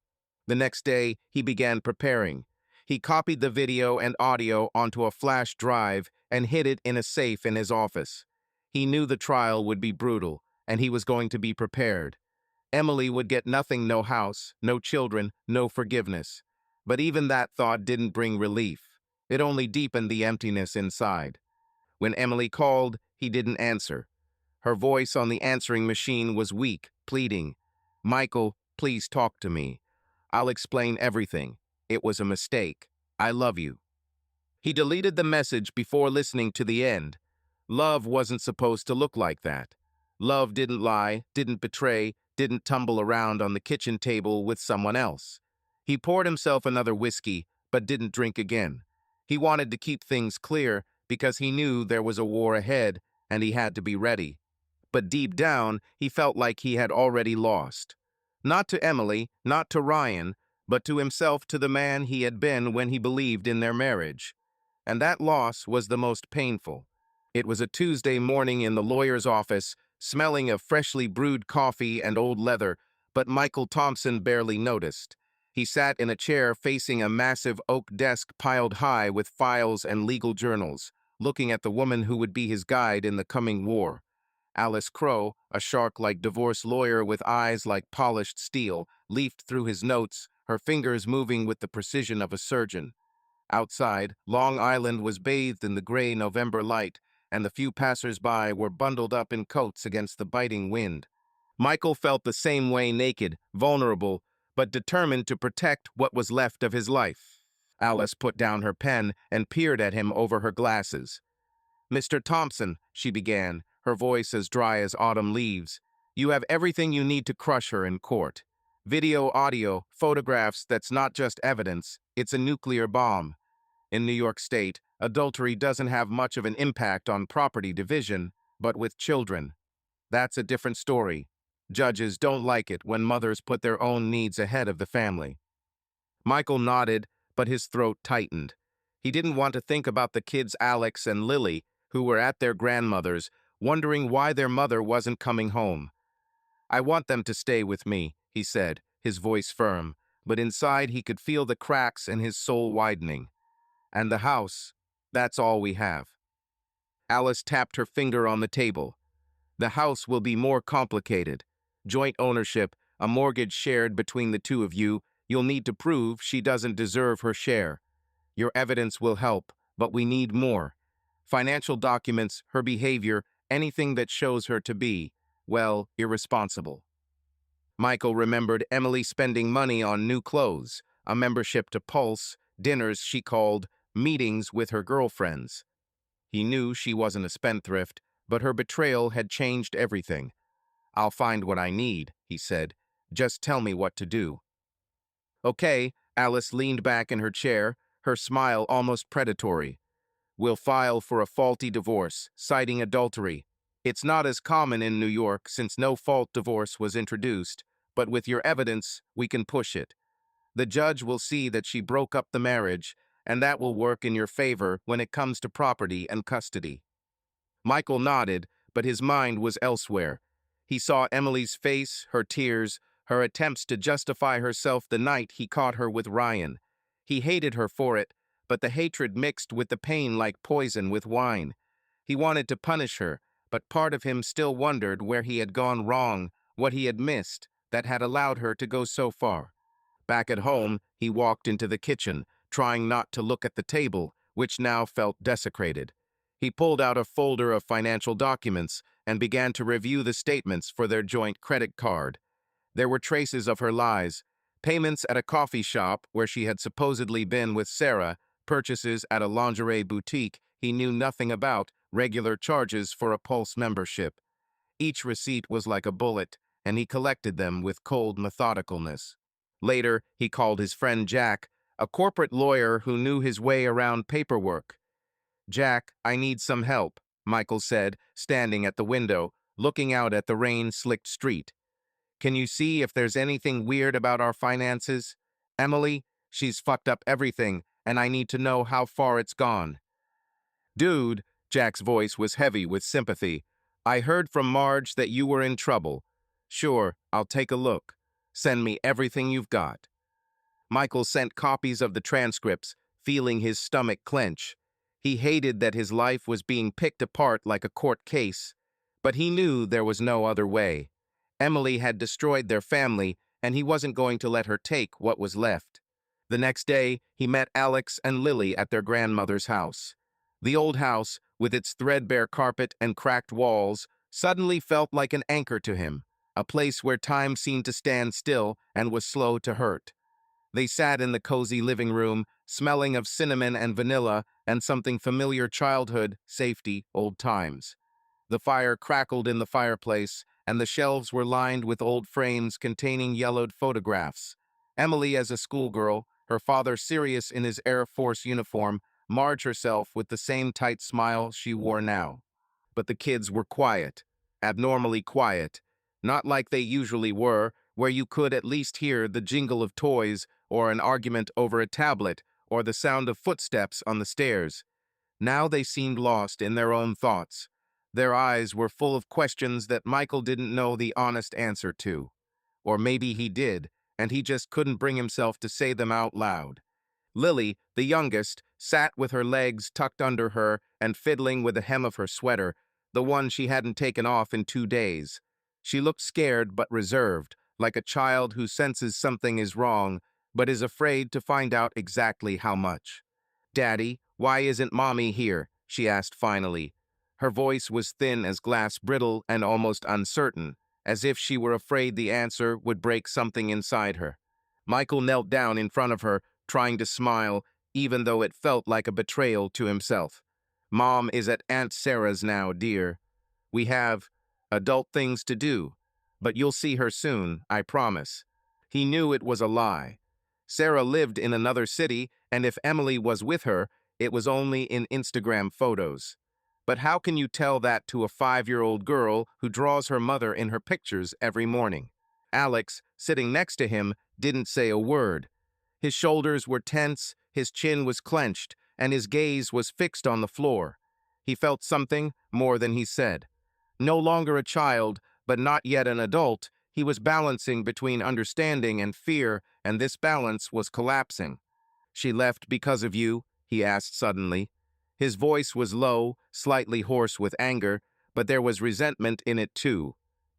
The next day, he began preparing. He copied the video and audio onto a flash drive and hid it in a safe in his office. He knew the trial would be brutal, and he was going to be prepared. Emily would get nothing, no house, no children, no forgiveness. But even that thought didn't bring relief. It only deepened the emptiness inside. When Emily called, he didn't answer. Her voice on the answering machine was weak, pleading. "Michael, please talk to me. I'll explain everything. It was a mistake. I love you." He deleted the message before listening to the end. Love wasn't supposed to look like that. Love didn't lie, didn't betray, didn't tumble around on the kitchen table with someone else. He poured himself another whiskey, but didn't drink again. He wanted to keep things clear because he knew there was a war ahead and he had to be ready. But deep down, he felt like he had already lost. Not to Emily, not to Ryan, but to himself, to the man he had been when he believed in their marriage. And that loss was the most painful. It was a Tuesday morning in the lawyer's office, smelling of freshly brewed coffee and old leather, but Michael Thompson barely noticed. He sat in a chair facing a massive oak desk piled high with files and legal journals, looking at the woman who would be his guide in the coming war. Alice Crowe, a shark-like divorce lawyer with eyes like polished steel, leafed through his notes, her fingers moving with the precision of a surgeon. Outside, Long Island was bathed in the gray November light, and the few passers-by were bundled up in coats against the biting wind. Michael felt the same way, naked, vulnerable, but determined to protect what was left of his life. Alice put down her pen and peered at him over her glasses. "Mr. Thompson," she began, her voice as dry as autumn leaves, "you have everything you need to crush her in court. Video, audio, photographs, that's not just evidence, it's a nuclear bomb. In New York State, adultery doesn't have much of an impact on property division, but with children, that's a different story. Judges don't like it when mothers put their own needs ahead of the family." Michael nodded, but his throat tightened. He didn't want to think about the kids Alex and Lily, who were at their grandmother's, wondering why their mother wasn't coming home. "I want them to stay with me," he said, his voice firm, but inside he could feel the cracks in his soul widening. "And the house, that's all we have." Alice tapped her finger on the table. "The house will be more complicated. Joint ownership, a mortgage shared between the two of you. You'll need to prove she doesn't deserve her share. Your evidence will help, but we need more. Financial documents, her behavior, anything that shows her to be, well, irresponsible." Michael remembered Emily spending money on new clothes, a membership to Pulse, dinners she called meetings with her girlfriends. He knew she wasn't a spendthrift, but her betrayal had changed everything. "I'll find what I need," he said. "Just tell me what to do." "Okay," Alice leaned back in her chair, her smile almost predatory. "We'll file for a faulty divorce, citing adultery. It's not as common in New York since no-fault divorce was introduced, but with your evidence, we can push it. The judge will see that she broke up the marriage, and that will work in your favor when it comes to property and custody." Michael nodded, but his mind was elsewhere. He saw Emily's face, her tears, her attempts to justify herself the night he caught her with Ryan. He hated her for it, but the hatred mixed with the pain like poison with wine. He wanted to punish her, but part of him still wondered where he had gone wrong, what he had missed, that had allowed her to go so far. Back at home, he walked into the kitchen, trying not to look at the table, which now felt desecrated. He pulled out a folder of financial documents and began to review the statements for their joint credit card. There were traces of her lies: payments at a coffee shop where she had supposedly been with Sarah, purchases at a lingerie boutique he knew nothing about, regular charges for a Pulse membership. Each receipt was like a bullet, and he collected them with cold methodicalness. Later, he called his friend Jack, a corporate lawyer who knew his way around paperwork. "Jack, I need some help," Michael said, standing at the window, looking out at the rain-slicked street. "Can you see if there's anything weird about our finances? Emily, she's fucked up everything, and I need to know how far it's gone." "Dude," Jack's voice was heavy with sympathy, "I heard from Marge that you were in trouble. Sure, I'll take a look. Send me everything you've got." Michael sent copies of the transcripts, feeling his stomach clench. He hated that his life was being picked apart like a court case, but he knew there was no other way. Emily had destroyed their family, and he wasn't going to let her take what was left. The next day, he met Alex and Lily at their grandmother's house. The old house, with its threadbare carpet and cracked walls, suddenly felt like an anchor to him, a place where time seemed to stand still and was slow to hurt. They sat in the cozy living room, smelling of cinnamon and vanilla and something familiar: childhood, safety, old times. The fire crackled in the fireplace, and the shelves were lined with old frames containing yellowed photographs. Emily as a schoolgirl, her father serious in his Air Force uniform, Marge herself with the same tight smile she wore now. But the kids were quiet, abnormally quiet, not like they usually were, where you could at least hear the jingle of toys or an argument over a tablet, or the sound of footsteps on the stairs. Now they seemed lost in their own thoughts. Their eyes were full of questions that Michael didn't know the honest answer to. Or maybe he did, and he just couldn't bring himself to say them out loud. Lily, the youngest, sat with her legs tucked under her and fiddling with the hem of her sweater, the one she hadn't taken off in 2 days. She looked scared but reserved, like a child who senses something is wrong, but is afraid to find out exactly how much. "Daddy, why isn't Mommy here?" she asked finally. Her voice was thin as glass, brittle and almost uncertain, as if she were afraid the answer would break something inside her. Michael knelt down in front of her, trying to smile, even though it felt like a betrayal to himself. "Mom is at Aunt Sarah's now, dear. We have adult things to do, but you'll see her soon, I promise." He knew it was a lie. Sarah lived in another city, and if Emily was with her, it was only in Instagram photos. But how can you tell that to a 5-year-old girl who draws her mother in her pictures every morning? Alex, sitting next to him, didn't say a word. His shoulders were tense, his chin was clenched, and his gaze was fixed on the floor. He felt something more than he said. No longer a child, but not yet an adult, he was balancing between understanding and fear, and this balance was collapsing. "She left because of you?" he asked suddenly. His voice was low, slightly hoarse with anger, but there was resentment in it too.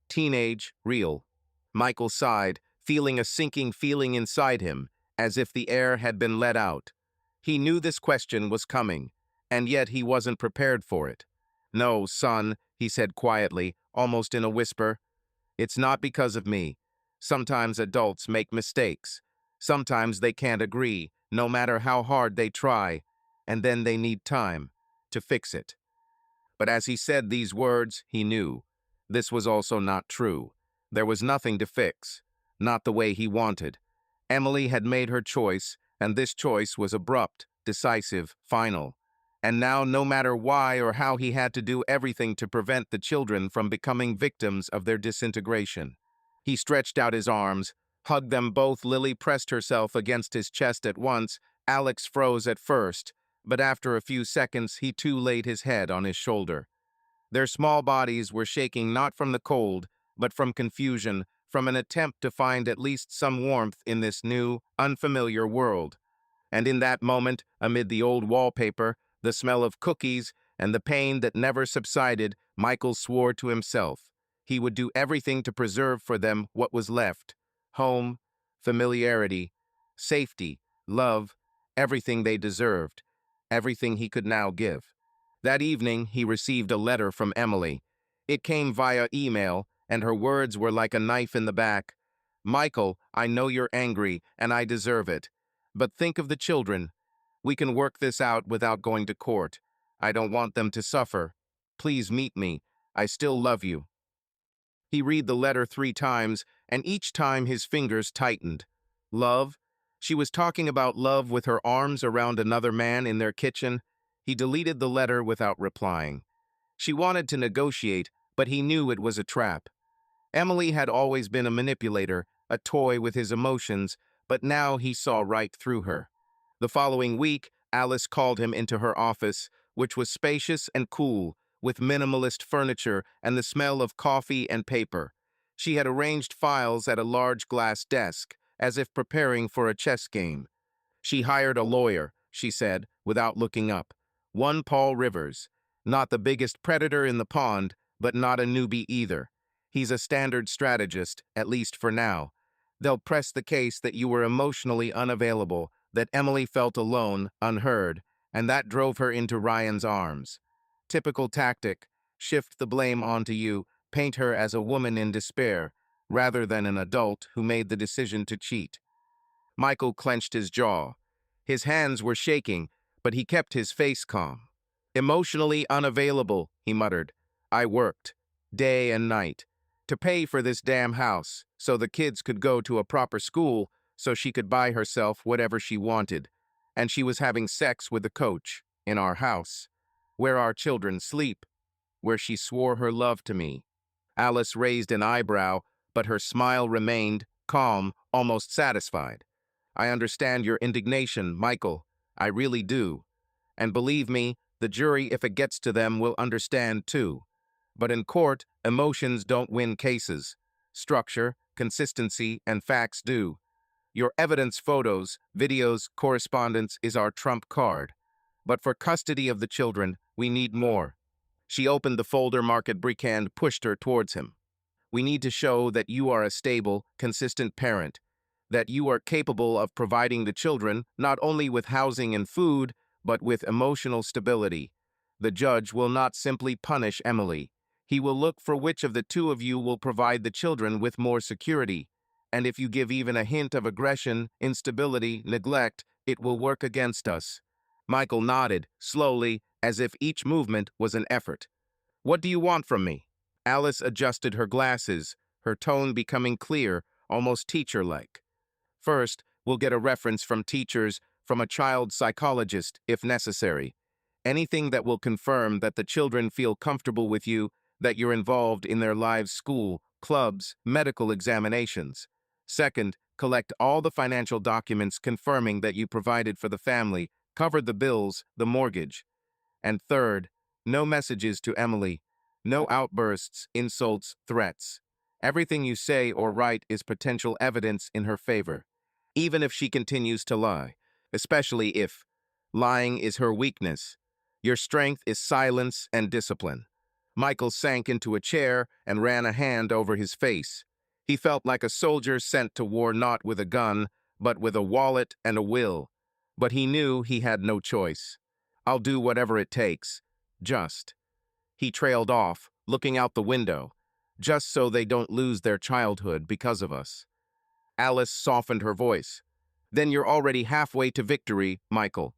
Teenage, real. Michael sighed, feeling a sinking feeling inside him, as if the air had been let out. He knew this question was coming, and yet he wasn't prepared for it. "No, son," he said quietly, almost in a whisper. "It's not because of me. Sometimes adults make mistakes. Sometimes they can't agree, no matter how hard they try, and then they need time to fix it." But as he said these words, he knew this was also not true. There was nothing to fix, not the way he wanted. Emily had made her choice, and this choice was abrupt, decisive, final. And now, no matter why or how, he had to do everything to prevent the children from becoming victims of their disintegration. He stretched out his arms, hugged them both. Lily pressed herself against his chest at once. Alex froze at first, but after a few seconds, he too laid his head on his shoulder. Their small bodies were shaking not from the cold, but from confusion, from an attempt to find at least some warmth in this new, unfamiliar world. And in that moment, amid the old wallpaper, the smell of cookies, and the pain that never subsided, Michael swore to himself he would do everything to preserve for them what was left: home, familiarity, safety, love, everything they deserved, everything he could now give. That evening, he received a letter from Emily. It came via email, and her words were like a knife in the back. "Michael, I know you're angry, and I deserve it. But think of the children. We can work this out without going to court. I don't want them to suffer. Please meet me. I still love you." He read the letter 3 times, and each time his fingers tightened. Love? She was talking about love with her arms around another man in their kitchen. He deleted the letter without replying. She wanted to negotiate, but he knew it was a trap. Emily had always been a manipulator, a toy with his emotions, but now he saw right through her. The following week, Alice called him into her office, which was spacious and cool, with minimalist furniture and the smell of coffee and paper. She had arranged files at a large glass desk, as if preparing for a chess game. She hired a lawyer, she said, without looking up. One Paul Rivers. Not the biggest predator in the pond, but not a newbie either. He's a standard strategist, at least for now. They'll press the case that you were emotionally unavailable, that Emily felt alone, unheard, and that drove her into Ryan's arms. Typical tactic: shift the blame onto you, paint her as a woman in despair, rather than an adult who made the decision to cheat. Michael clenched his jaw. His hands were shaking, but he kept his face calm. "Emotionally unavailable," he muttered. "I worked, day and night, to pay for this damn house, so the kids could go to a proper school, so she could buy herself whatever she wanted. And she was having sex with the coach, in our house, where our children sleep, where she swore her love to me." Alice raised an eyebrow, but her smile remained calm, almost satisfied. I understand your indignation, Michael. I really do. And believe me, the jury, if it gets to them, will understand too. But in court, emotions don't win cases. Structure, consistency, and facts do. Your evidence, photos, videos, correspondence is our trump card. But for custody of the children, we need more. She opened the folder marked brick and pushed her towards him. We need to show that you are a stable, consistent parent, that you are capable of providing the children not only with housing and food, but with emotional stability. The judge will not simply punish Emily. He will look for which of the two of you will provide the children with more security. And if you give even a hint of aggression, instability, neglect, it will work against us. Michael nodded, slowly, as if each movement was an effort. What do you want from me? Alice adjusted her glasses, her tone becoming clear, almost teacher-like. First, we'll get a reference from teachers, from a child psychologist, if necessary. Anything that will confirm that the children feel comfortable with you, that you're involved in their lives, school, clubs, medical examinations. Second, collect all the financial documents confirming that you provided for the family, covered the bills, the mortgage. And third, no messages to Emily, no outbursts, insults, threats. Everything you say or write is potential evidence in her favor, even if she continues to lie, especially if lying is her weakness. Your strength is silence and discipline. Michael sank into a chair and ran a hand over his face. He felt like a soldier sent to war not with a gun, but with a wallet and a will. But he knew he had no choice. I'll do whatever it takes. Just. He trailed off, looking out the window. Just so they don't lose their childhood because of us. Alice softened her voice. Then you're already halfway to victory, Michael.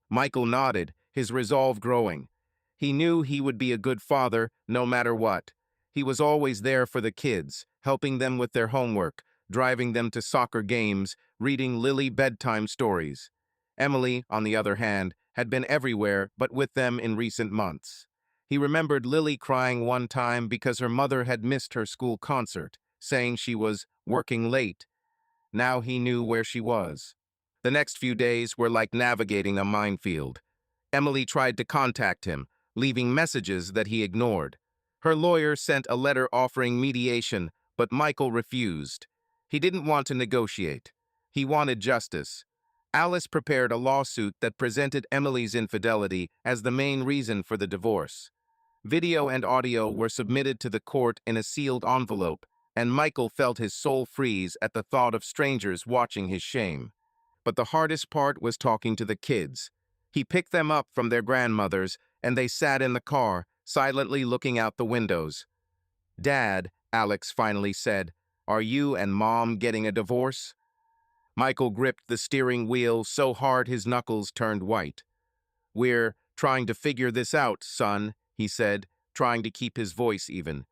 Michael nodded, his resolve growing. He knew he would be a good father, no matter what. He was always there for the kids, helping them with their homework, driving them to soccer games, reading Lily bedtime stories. Emily, on the other hand, had been everywhere but with them in recent months. He remembered Lily crying one time because her mother had missed her school concert, saying she was working late. Now he knew where she was. The next few days were like navigating a minefield. Emily tried to contact him, leaving messages that he ignored. Her lawyer sent a letter offering mediation, but Michael refused. He didn't want to negotiate. He wanted justice. Alice prepared a lawsuit that presented Emily's infidelity as the main reason for the divorce. Video and audio were submitted to the court in a sealed envelope, and Michael felt his soul freeze at the thought of strangers watching his shame. But the hardest part was talking to the kids. He picked them up from their grandmothers, and they sat in the car, silently looking out the windows. "Dad," Alex finally said, "are you and Mom getting a divorce?" Michael gripped the steering wheel so hard his knuckles turned white. "We're trying to figure this out, son," he said, trying to keep his voice even.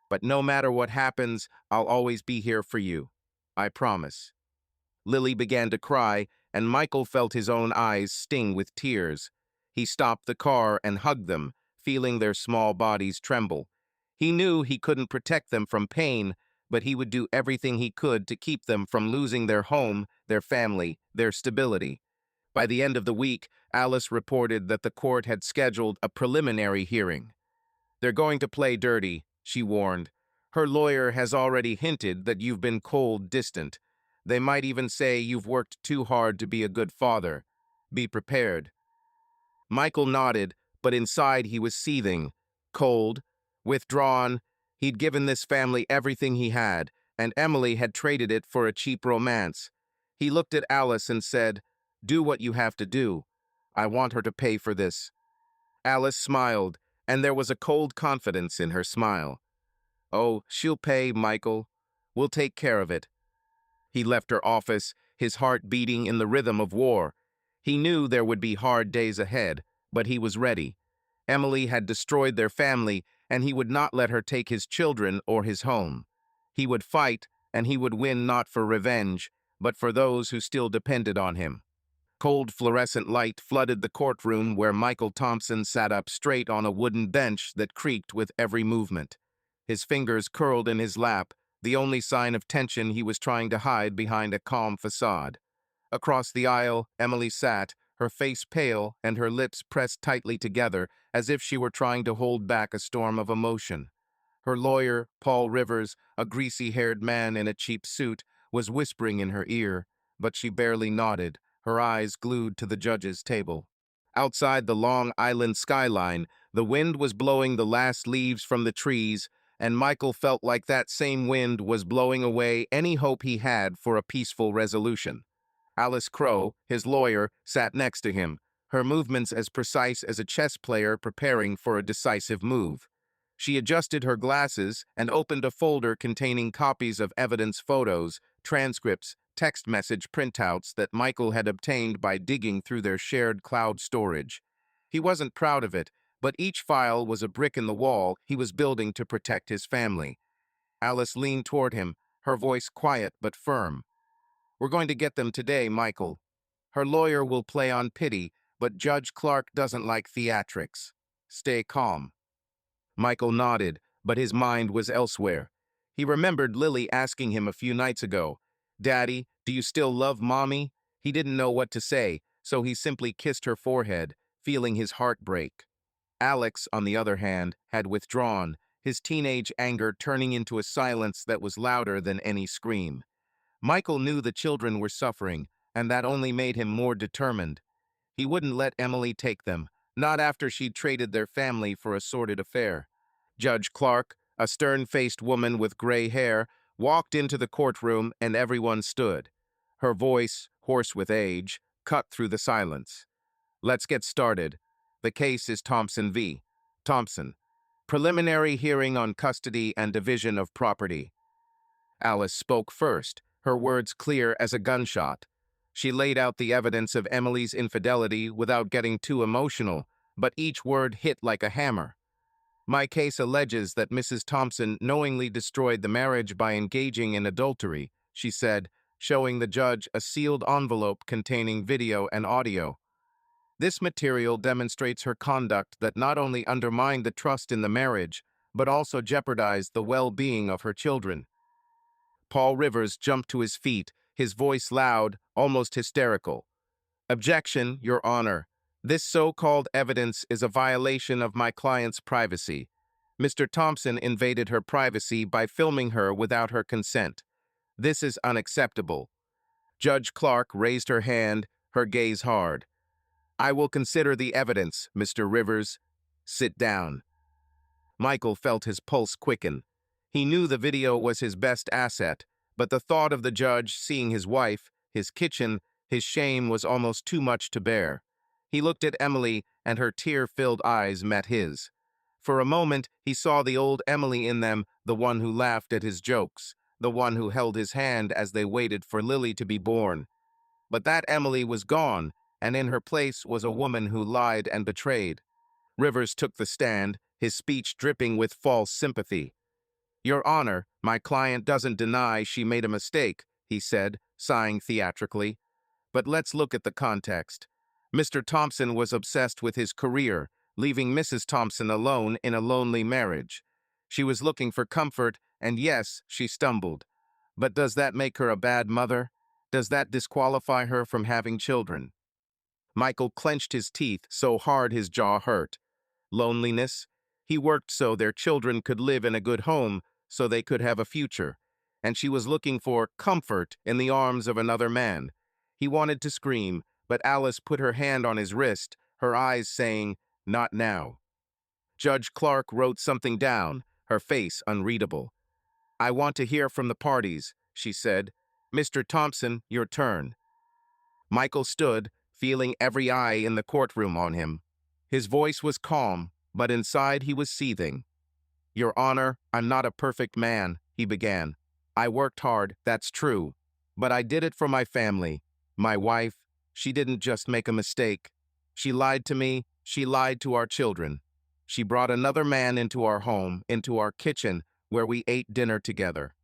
"But no matter what happens, I'll always be here for you. I promise." Lily began to cry, and Michael felt his own eyes sting with tears. He stopped the car and hugged them, feeling their small bodies tremble. He knew he couldn't protect them from pain, but he would do everything he could to keep them from losing their home, their family, their stability. By the end of the week, Alice reported that the court had scheduled a preliminary hearing. "They're going to play dirty," she warned. "Her lawyer has already hinted that you've been cold, distant. They might even say you've worked too hard to be a good father. Be prepared." Michael nodded, but inside he was seething. Cold, withdrawn. He'd given this family everything he had, and Emily had traded it for a cheap romance. He looked at Alice and said, "Do what you have to do. I want her to pay for this." Alice smiled, and there was a cold confidence in her smile. "Oh, she'll pay, Michael. We'll take care of it." He left her office, his heart beating in the rhythm of war. He knew there would be hard days ahead, but he was ready. Emily had destroyed their family, and he would not let her take his children or his home. He would fight, and he would win not for revenge, but for those who still depended on him. Cold fluorescent light flooded the courtroom where Michael Thompson sat up straight on a wooden bench that creaked with every movement. His fingers curled in his lap, the only sign of tension he was trying to hide behind a calm facade. Across the aisle, Emily sat, her face pale and her lips pressed tightly together as if she were trying to hold back a storm of emotion. Her lawyer, Paul Rivers, a greasy-haired man in a cheap suit, was whispering in her ear, but she barely nodded, her eyes glued to the judge's table. Outside the Long Island skyline, the wind was blowing the last leaves from the trees, and Michael felt like that same wind was blowing away any hope he had for a peaceful resolution. Alice Crowe, his lawyer, sat next to him, her movements as precise as a chess player preparing for a decisive move. She adjusted her glasses and opened a folder containing copies of evidence photos, transcripts, text message printouts that Michael had obtained by digging through their shared cloud storage. He wasn't proud of it, but each file was a brick in the wall he was building to protect his family. Alice leaned toward him, her voice quiet but firm. "We're going to get them today, Michael. Her lawyer will play on pity, but Judge Clark doesn't like theatrics. Stay calm." Michael nodded, but his mind was elsewhere. He remembered Lily asking him a few nights ago, "Daddy, do you still love Mommy?" He didn't know what to say, so he simply kissed her forehead, feeling his heart break. Alex, on the other hand, had withdrawn, his teenage anger turning into a silence that was louder than any scream. Michael knew the children were suffering, and that only made him more determined. He wouldn't let Emily take them, not after she'd traded their family for a sordid affair. Judge Clark, a stern-faced woman with gray hair, walked into the courtroom and everyone stood. Her voice, hoarse with age, cut through the silence. "Let's get started. The case is Thompson v. Thompson. Preliminary hearing on custody and division of property." Alice spoke first, her words clear as a gunshot. She laid out the evidence of Emily's infidelity without getting too emotional, but each word hit like a hammer. "My case alleges that Mrs. Thompson knowingly destroyed the marriage by engaging in adultery," she said, showing the judge a sealed envelope containing video and audio. "This material demonstrates her conduct that not only undermined the trust in the marriage, but also jeopardized the well-being of her children." Paul Rivers jumped to his feet, his voice loud, almost hysterical. "Objection, Your Honor. This so-called evidence is a violation of my client's privacy. Mr. Thompson invaded her privacy by filming her without her consent. This is unacceptable." Judge Clark raised her hand, her gaze hard. "I will consider the evidence, Mr. Rivers. Sit down." Michael felt his pulse quicken. He knew the video was his best asset, but the thought of the judge seeing his wife, his kitchen, his shame was almost too much to bear. He looked at Emily, and her tear-filled eyes met his. For a moment, he saw the old Emily in them, the one who laughed at his jokes, the one who held his hand as they waited for Lily to be born. But that Emily was gone, and in her place was a woman who lied and betrayed. Rivers took the stand, his speech dripping with false sympathy. "Your Honor, my client doesn't deny she made a mistake," he said, sighing theatrically. "But let's look at the context. Mr. Thompson was obsessed with his career, leaving Mrs. Thompson alone in a lonely marriage. She was looking for comfort, and yes, she stumbled. But does that make her a bad mother? Does that disqualify her from having children?" Michael clenched his teeth so hard his jaw hurt. Loneliness? He worked so their children could live in a good home, so they could have a future. And she was looking for comfort in the arms of another man. He wanted to scream, but Alice put her hand on his wrist, her eyes saying, "Not now." Judge Clark wrote something down, her face unreadable. "I want to hear from the parties," she said. "Mr. Thompson, your turn." Michael stood, feeling every eye in the courtroom on him. His voice was calm, but inside he was seething. "Your Honor, I'm not a perfect man," he began. "I worked hard, that's true. But I did it for my family. My wife, she didn't just make a mistake. She lied to me, she lied to our children. She brought another man into our home, into our kitchen, where we ate dinner together.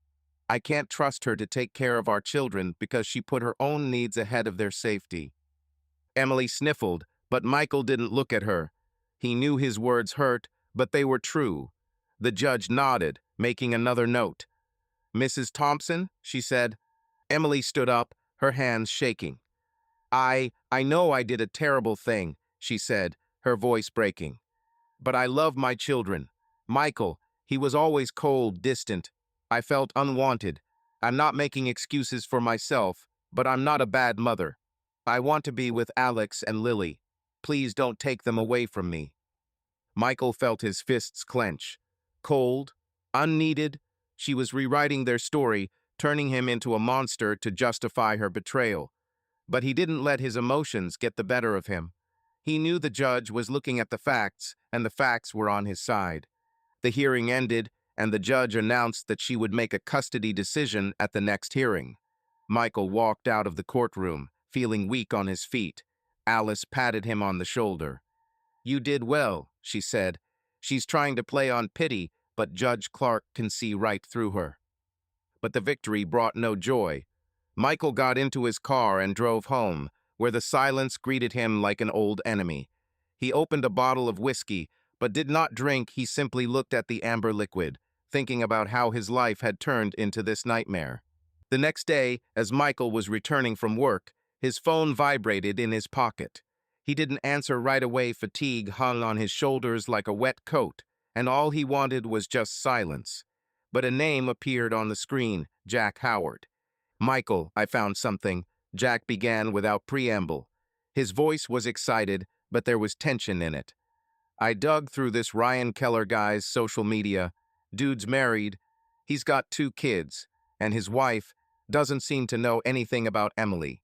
I can't trust her to take care of our children because she put her own needs ahead of their safety." Emily sniffled, but Michael didn't look at her. He knew his words hurt, but they were true. The judge nodded, making another note. "Mrs. Thompson," she said. Emily stood up, her hands shaking. I know I did a terrible thing, she said, her voice breaking. But I love my children. Michael, he was always cold, distant. I felt unwanted. I'm not making excuses for myself, but I'm not a bad mother. I want to be with Alex and Lily. Please don't take them away from me. Michael felt his fists clench. Cold, unneeded, she was rewriting their story, turning him into a monster to justify her betrayal. But he didn't let his emotions get the better of him. He knew the judge was looking at the facts, and the facts were on his side. The hearing ended, and the judge announced that she would make a custody decision at the next hearing. Michael walked out of the courtroom, feeling weak on his feet. Alice patted him on the shoulder. "You did well," she said. "She's trying to play on pity, but Judge Clark can see right through her." But the victory brought no joy. Michael got into his car and drove home, where the silence greeted him like an old enemy. He opened a bottle of whiskey, but did not drink. He simply looked at the amber liquid, thinking about how his life had turned into this nightmare. The next day, as Michael was returning from work, his phone vibrated in his pocket. He didn't answer right away. Fatigue hung on his shoulders like a wet coat, and all he wanted was just silence. But a name appeared on the screen, Jack Howard. "Michael, I found something," Jack began without preamble. His voice was excited, but there was tension in it. "I dug through this Ryan Keller guy's social media. Dude's married. He's got 2 kids, and his wife doesn't seem to know anything about Emily."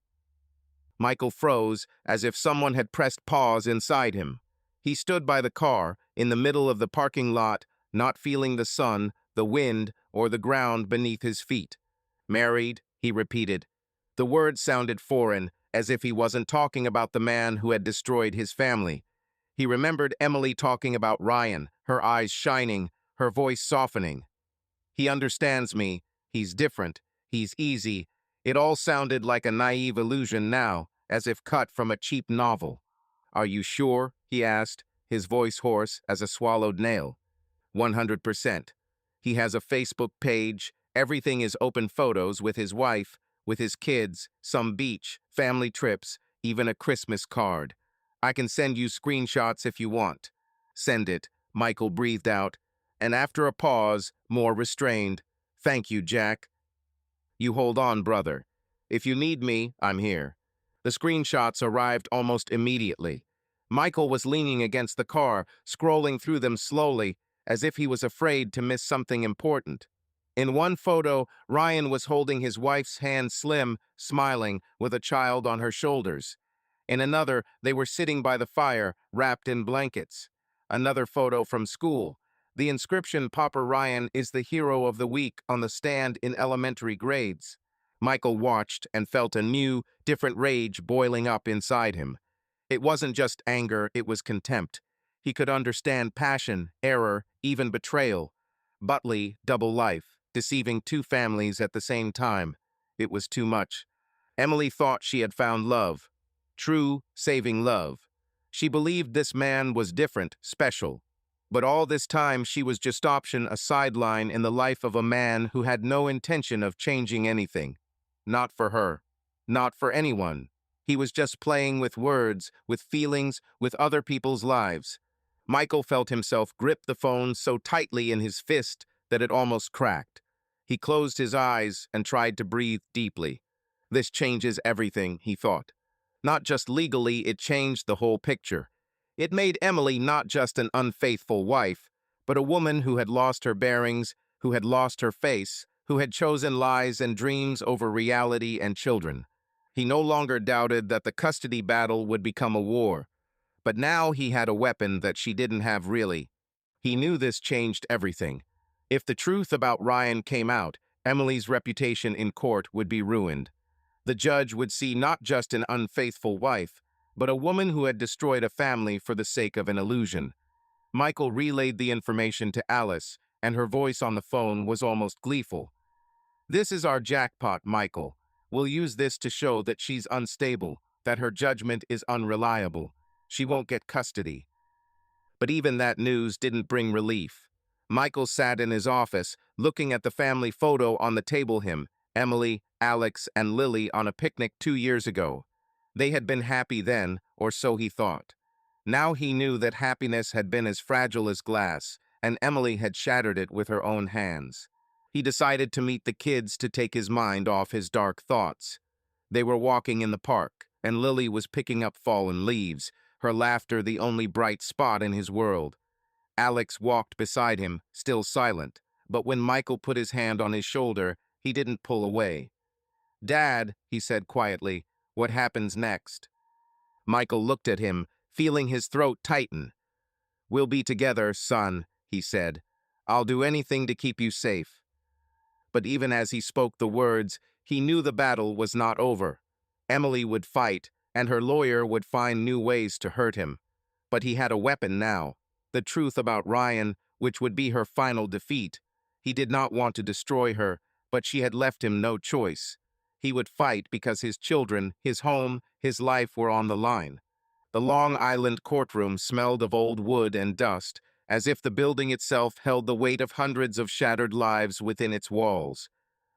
Michael froze, as if someone had pressed pause inside him. He stood by the car, in the middle of the parking lot, not feeling the sun, the wind, or the ground beneath his feet. "Married," he repeated. The word sounded foreign, as if he wasn't talking about the man who had destroyed his family. He remembered Emily talking about Ryan, her eyes shining, her voice softening. "He understands me. He's different. He's easy." It all sounded like a naive illusion now, as if cut from a cheap novel. "Are you sure?" he asked, his voice hoarse as a swallowed nail. 100%. He has a Facebook page. Everything is open photos with his wife, with his kids, some beach, family trips, even a Christmas card. I can send you screenshots if you want." "Send it," Michael breathed out, and after a pause, more restrained, "Thank you, Jack. You hold on, brother. If you need me, I'm here." The screenshots arrived almost immediately. Michael was leaning against the car, scrolling through them slowly, as if he was afraid to miss something important. In one photo, Ryan was holding his wife's hand slim, smiling, with a child on her shoulders. In another, they were sitting by the fire, wrapped in blankets. Another photo from school. The inscription, "Papa Ryan is the hero of the week," on the stand in elementary grades. Michael watched and felt a new, different rage boiling up inside him. It wasn't just anger, it was contempt. He could understand passion, error, even betrayal. Butley, double life, deceiving 2 families at the same time. It was too much. Emily thought she had found love. True, saving love. She believed this man was different, special. But all this time she was just a sideline in the life of a man who had no intention of changing anything. Not for her. Not for anyone. He was just playing with words, with feelings, with other people's lives. Michael felt himself grip the phone so tightly in his fist that it almost cracked. He closed his eyes and tried to breathe deeply. This changes everything, he thought. Not just legally, it changed the whole picture. It made Emily not just an unfaithful wife, but a woman who had lost her bearings, who had lost her face, who had chosen lies and dreams over reality and children. He no longer doubted that the custody battle would become a war. But now he had a weapon that she didn't have really. He knew this changed everything. If the truth about Ryan came out, Emily's reputation in court would be ruined. The judge would see not just an unfaithful wife, but a woman who had destroyed a family for the sake of an illusion. Michael relayed the information to Alice, and her voice on the phone was almost gleeful. "This is our jackpot, Michael. We'll use this to show that she's unstable, that her judgment is unreliable. She won't get custody." But even that news didn't bring relief. Michael sat in his office, looking at the family photo on the table, him, Emily, Alex, and Lily on a picnic 2 years ago. They had been happy then, or so he thought. Now he knew that happiness had been as fragile as glass, and Emily had shattered it with her own hands. He decided to meet the kids to take his mind off his dark thoughts. They were walking in the park, and Lily was picking up fallen leaves, her laughter the only bright spot in his world. Alex walked beside him, still silent, but when Michael put his hand on his shoulder, he didn't pull away. "Dad," he said quietly, "what happens next?" Michael looked at him, feeling his throat tighten. "We'll be together, son," he said. "I'll do anything to keep you safe." But even as he spoke the words, he knew the battle was not over. Emily would fight, and her lawyer would find new ways to hurt him. But he had a weapon now, the truth about Ryan, which would be her final defeat. He did not want to destroy her, but she had left him no choice. He would fight because his children, his home, his life were on the line. The Long Island courtroom smelled of old wood and dust, as if the building itself held the weight of hundreds of shattered lives within its walls.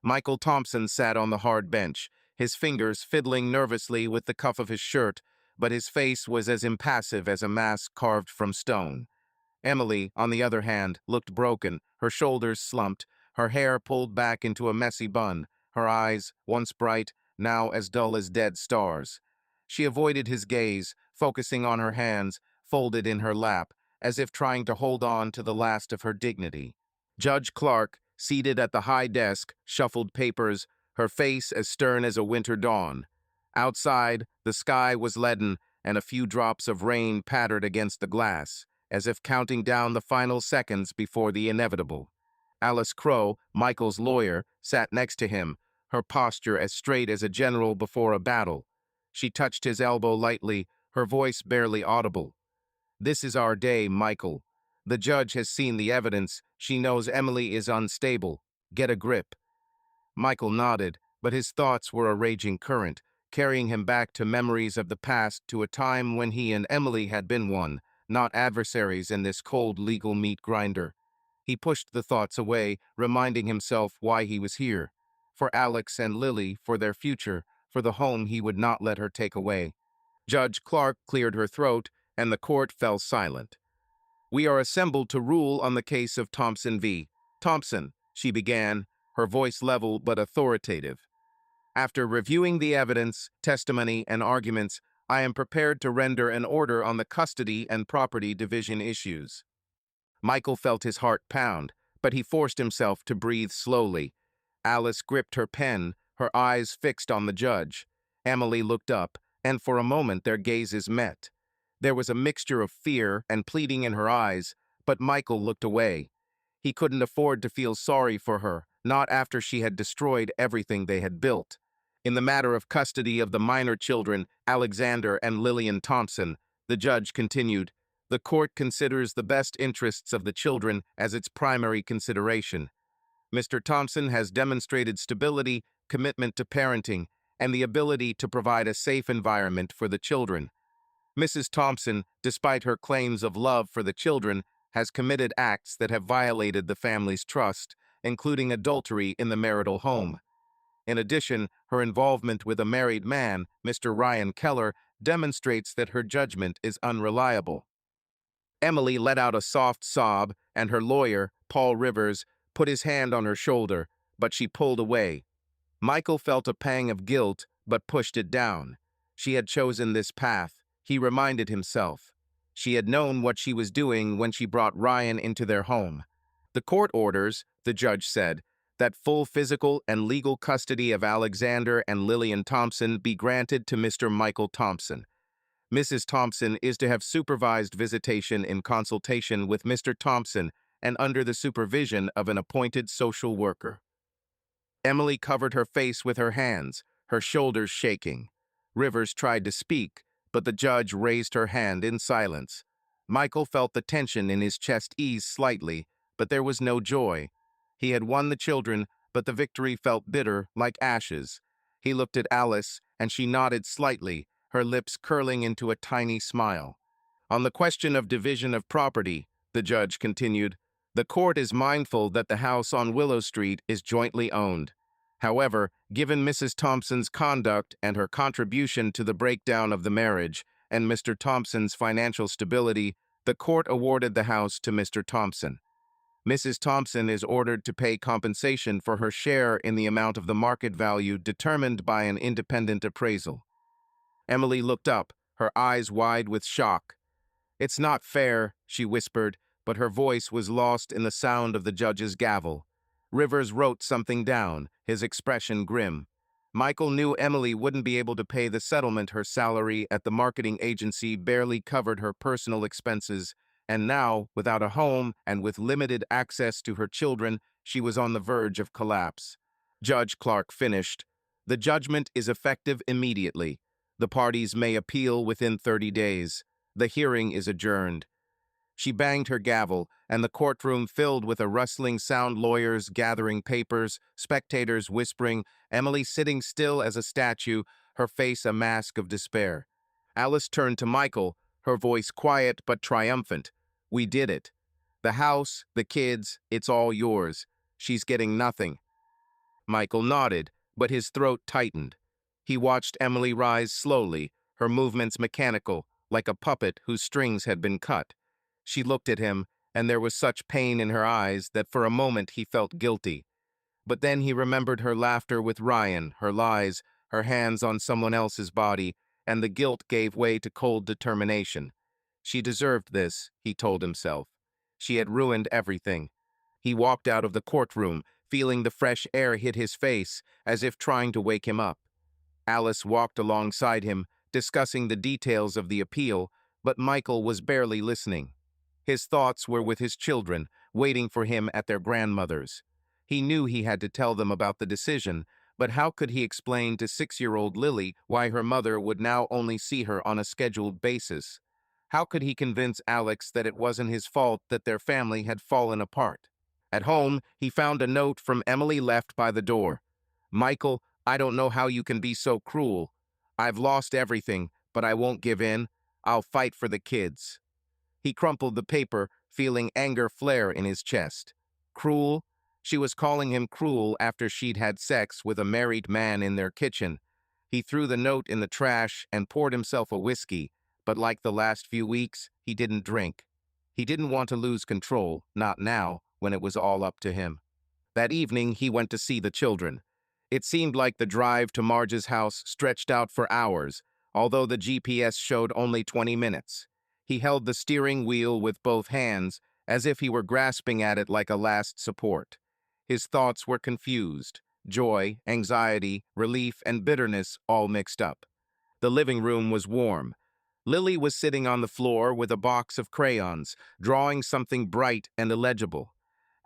Michael Thompson sat on the hard bench, his fingers fiddling nervously with the cuff of his shirt, but his face was as impassive as a mask carved from stone. Emily, on the other hand, looked broken, her shoulders slumped, her hair pulled back into a messy bun, her eyes, once bright, now as dull as dead stars. She avoided his gaze, focusing on her hands, folded in her lap, as if trying to hold on to the last of her dignity. Judge Clark, seated at the high desk, shuffled papers, her face as stern as a winter dawn. Outside, the sky was leaden, and a few drops of rain pattered against the glass, as if counting down the final seconds before the inevitable. Alice Crowe, Michael's lawyer, sat next to him, her posture as straight as a general before a battle. She touched his elbow lightly, her voice barely audible. "This is our day, Michael. The judge has seen the evidence. She knows Emily is unstable. Get a grip." Michael nodded, but his thoughts were a raging current, carrying him back to memories of the past, to a time when he and Emily had been one, not adversaries in this cold legal meat grinder. He pushed the thoughts away, reminding himself why he was here. For Alex and Lily, for their future, for the home he would not let her take away. Judge Clark cleared her throat, and the court fell silent. "We are assembled to rule on the case of Thompson v. Thompson," she began, her voice level but authoritative. "After reviewing the evidence, testimony, and arguments, I am prepared to render an order on the custody and property division issues." Michael felt his heart pound, but he forced himself to breathe slowly. Alice gripped her pen, her eyes fixed on the judge. Emily looked up, and for a moment their gazes met. There was a mixture of fear and pleading in her eyes, but Michael looked away. He couldn't afford to feel sorry for her, not after she had destroyed everything they had built. In the matter of custody of the minor children, Alexander and Lillian Thompson, the judge continued, "The court considers the best interests of the children as its primary consideration. Mr. Thompson has demonstrated stability, commitment to parenting, and the ability to provide a safe environment for the children. Mrs. Thompson, despite her claims of love for the children, has committed acts that have violated the family's trust, including adultery in the marital home. In addition, her involvement with a married man, Mr. Ryan Keller, demonstrates that her judgment is unreliable." Emily let out a soft sob, and her lawyer, Paul Rivers, put his hand on her shoulder, but she pulled away. Michael felt a pang of guilt, but pushed it down. She had chosen this path, he reminded himself. She had known what she was doing when she brought Ryan into their home. "The court orders," the judge said, "that full physical and legal custody of Alexander and Lillian Thompson be granted to Mr. Michael Thompson. Mrs. Thompson is to have supervised visitation in consultation with Mr. Thompson and under the supervision of an appointed social worker." Emily covered her face with her hands, her shoulders shaking. Rivers tried to speak, but the judge raised her hand in silence. Michael felt the tension in his chest ease slightly, but there was no joy. He had won the children, but the victory felt bitter, like ashes. He looked at Alice, and she nodded slightly, her lips curling into a tiny smile. "On the question of division of property," the judge continued, "the court is mindful that the house on Willow Street is jointly owned. However, given Mrs. Thompson's conduct and her contribution to the breakdown of the marriage and Mr. Thompson's financial stability, the court awarded the house to Mr. Thompson. Mrs. Thompson is ordered to pay compensation for her share in the amount of the market value determined by an independent appraisal. Emily looked up, her eyes wide with shock. "It's not fair," she whispered, but her voice was lost in the sound of the judge's gavel. Rivers wrote something down, his expression grim. Michael knew Emily wouldn't be able to pay the settlement. Her salary at the marketing agency barely covered her personal expenses, and now, without a home and with limited access to her children, she was on the verge of collapse. Judge Clark finished. "The judgment is effective immediately. The parties may appeal within 30 days. The hearing is adjourned." She banged her gavel, and the courtroom filled with a rustling sound, lawyers gathering papers, spectators whispering, Emily sitting still as a statue, her face a mask of despair. Alice turned to Michael, her voice quiet but triumphant. "We did it. The house, the kids, it's all yours. She's getting nothing." Michael nodded, but his throat tightened. He watched Emily rise slowly, her movements mechanical, like a puppet whose strings had been cut. She looked at him, and there was such pain in her eyes that for a moment he felt guilty. But then he remembered her laughter with Ryan, her lies, her hands on someone else's body, and the guilt gave way to cold determination. She deserved this, he told himself. She had ruined everything. He walked out of the courtroom, feeling the fresh air hit his face, as if trying to wake him up. Alice walked alongside him, discussing the details of the appeal, but Michael was barely listening. His thoughts were with his children, waiting for him at their grandmother's. He knew he had to tell them about the decision, but how could he explain to 6-year-old Lily why her mother would now only see her on a scheduled basis? How could he convince Alex that it wasn't his fault that their family had fallen apart? At home, he found a note from Emily left by the door. "Michael, I don't know how you can be so cruel. I've lost everything, but I won't give in. I'll fight for the kids." He crumpled the paper, feeling anger flare in his chest. Cruel? She was calling him cruel after she'd had sex with a married man in their kitchen. He threw the note in the trash and poured himself a whiskey, but like the last few weeks, he didn't drink. He didn't want to lose control, not now, when it was all up to him. That evening, he went to see the children. It seemed like the drive to Marge's house stretched out for hours, although the GPS showed only 20 minutes. He held the steering wheel with both hands, as if he were grasping at it like a last support. His thoughts were confused, joy, anxiety, relief, and bitterness all mixed up. The living room was warm. Lily was sitting on the floor with a box of crayons, drawing something bright and illegible.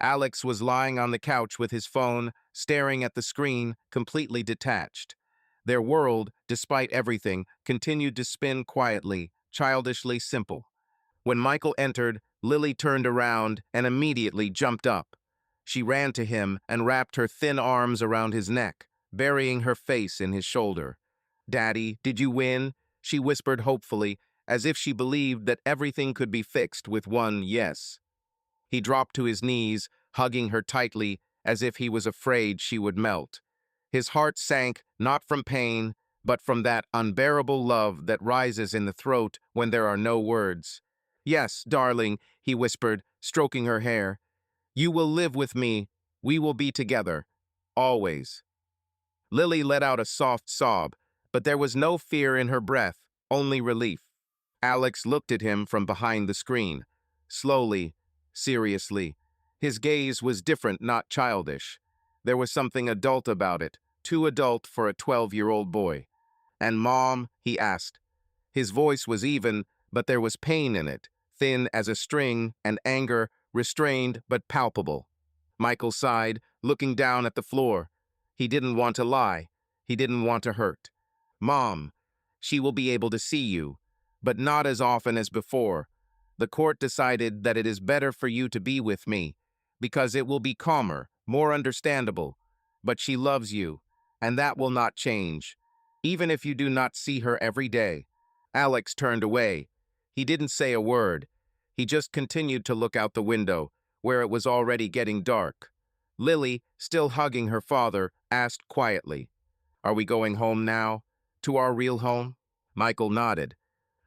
Alex was lying on the couch with his phone, staring at the screen, completely detached. Their world, despite everything, continued to spin quietly, childishly simple. When Michael entered, Lily turned around and immediately jumped up. She ran to him and wrapped her thin arms around his neck, burying her face in his shoulder. "Daddy, did you win?" she whispered hopefully, as if she believed that everything could be fixed with one yes. He dropped to his knees, hugging her tightly, as if he was afraid she would melt. His heart sank, not from pain, but from that unbearable love that rises in the throat when there are no words. "Yes, darling," he whispered, stroking her hair. "You will live with me. We will be together. Always." Lily let out a soft sob, but there was no fear in her breath, only relief. Alex looked at him from behind the screen. Slowly, seriously. His gaze was different, not childish. There was something adult about it, too adult for a 12-year-old boy. "And Mom?" he asked. His voice was even, but there was pain in it, thin as a string, and anger, restrained but palpable. Michael sighed, looking down at the floor. He didn't want to lie. He didn't want to hurt. "Mom, she will be able to see you, but not as often as before. The court decided that it is better for you to be with me, because it will be calmer, more understandable. But she loves you, and that will not change, even if you do not see her every day." Alex turned away. He didn't say a word. He just continued to look out the window, where it was already getting dark. Lily, still hugging her father, asked quietly, "Are we going home now? To our real home?" Michael nodded.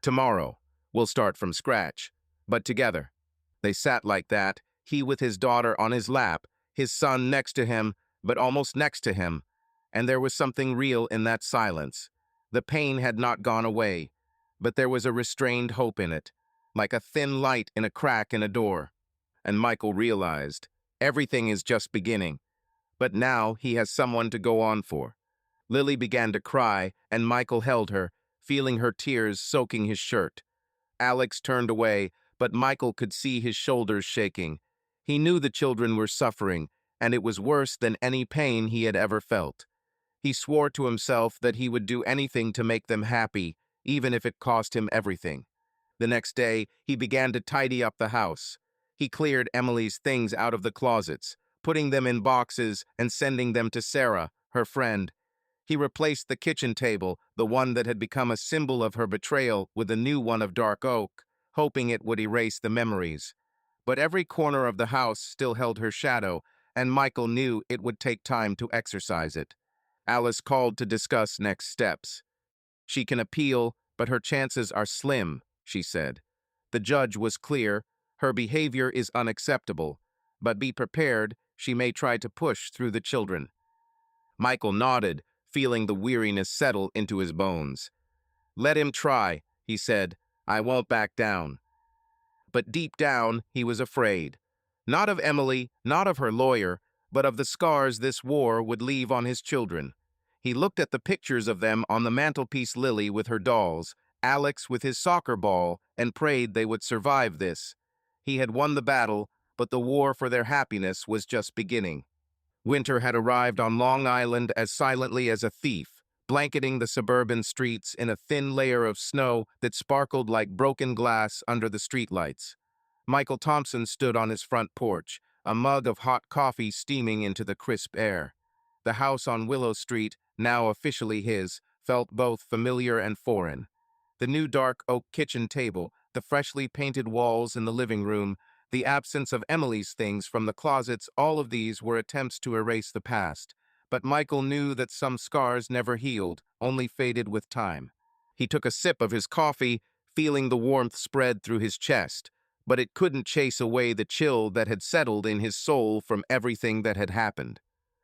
"Tomorrow. We'll start from scratch, but together." They sat like that, he with his daughter on his lap, his son next to him, but almost next to him. And there was something real in that silence. The pain had not gone away, but there was a restrained hope in it, like a thin light in a crack in a door. And Michael realized, everything is just beginning, but now he has someone to go on for. Lily began to cry, and Michael held her, feeling her tears soaking his shirt. Alex turned away, but Michael could see his shoulders shaking. He knew the children were suffering, and it was worse than any pain he had ever felt. He swore to himself that he would do anything to make them happy, even if it cost him everything. The next day, he began to tidy up the house. He cleared Emily's things out of the closets, putting them in boxes and sending them to Sarah, her friend. He replaced the kitchen table, the one that had become a symbol of her betrayal, with a new one of dark oak, hoping it would erase the memories. But every corner of the house still held her shadow, and Michael knew it would take time to exorcise it. Alice called to discuss next steps. "She can appeal, but her chances are slim," she said. The judge was clear. "Her behavior is unacceptable, but be prepared, she may try to push through the children." Michael nodded, feeling the weariness settle into his bones. "Let him try," he said. "I won't back down." But deep down, he was afraid. Not of Emily, not of her lawyer, but of the scars this war would leave on his children. He looked at the pictures of them on the mantelpiece, Lily with her dolls, Alex with his soccer ball, and prayed they would survive this. He had won the battle, but the war for their happiness was just beginning. Winter had arrived on Long Island as silently as a thief, blanketing the suburban streets in a thin layer of snow that sparkled like broken glass under the streetlights. Michael Thompson stood on his front porch, a mug of hot coffee steaming into the crisp air. The house on Willow Street, now officially his, felt both familiar and foreign. The new dark oak kitchen table, the freshly painted walls in the living room, the absence of Emily's things from the closets, all of these were attempts to erase the past. But Michael knew that some scars never healed, only faded with time. He took a sip of his coffee, feeling the warmth spread through his chest, but it couldn't chase away the chill that had settled in his soul from everything that had happened.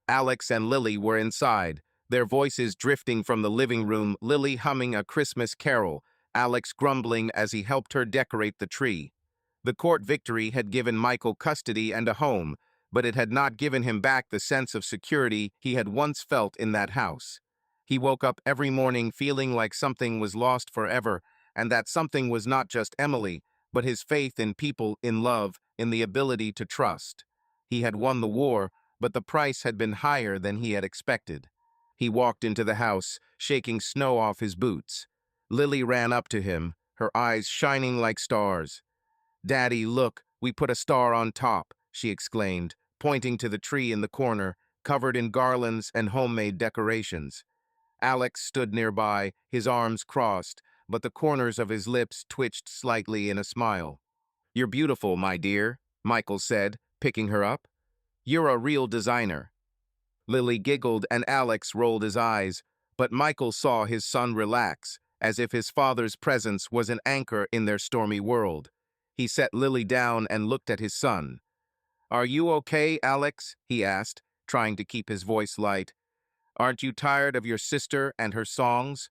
Alex and Lily were inside, their voices drifting from the living room, Lily humming a Christmas carol, Alex grumbling as he helped her decorate the tree. The court victory had given Michael custody and a home, but it had not given him back the sense of security he had once felt in that house. He woke up every morning feeling like something was lost forever, and that something was not just Emily, but his faith in people, in love, in the ability to trust. He had won the war, but the price had been higher than he had expected. He walked into the house, shaking snow off his boots. Lily ran up to him, her eyes shining like stars. "Daddy, look, we put a star on top," she exclaimed, pointing to the tree in the corner, covered in garlands and homemade decorations. Alex stood nearby, his arms crossed, but the corners of his lips twitched slightly in a smile. "You're beautiful, my dear," Michael said, picking her up. "You're a real designer." Lily giggled and Alex rolled his eyes, but Michael saw his son relax, as if his father's presence was an anchor in their stormy world. He set Lily down and looked at his son. "Are you okay, Alex?" he asked, trying to keep his voice light. "Aren't you tired of your sister and her songs?"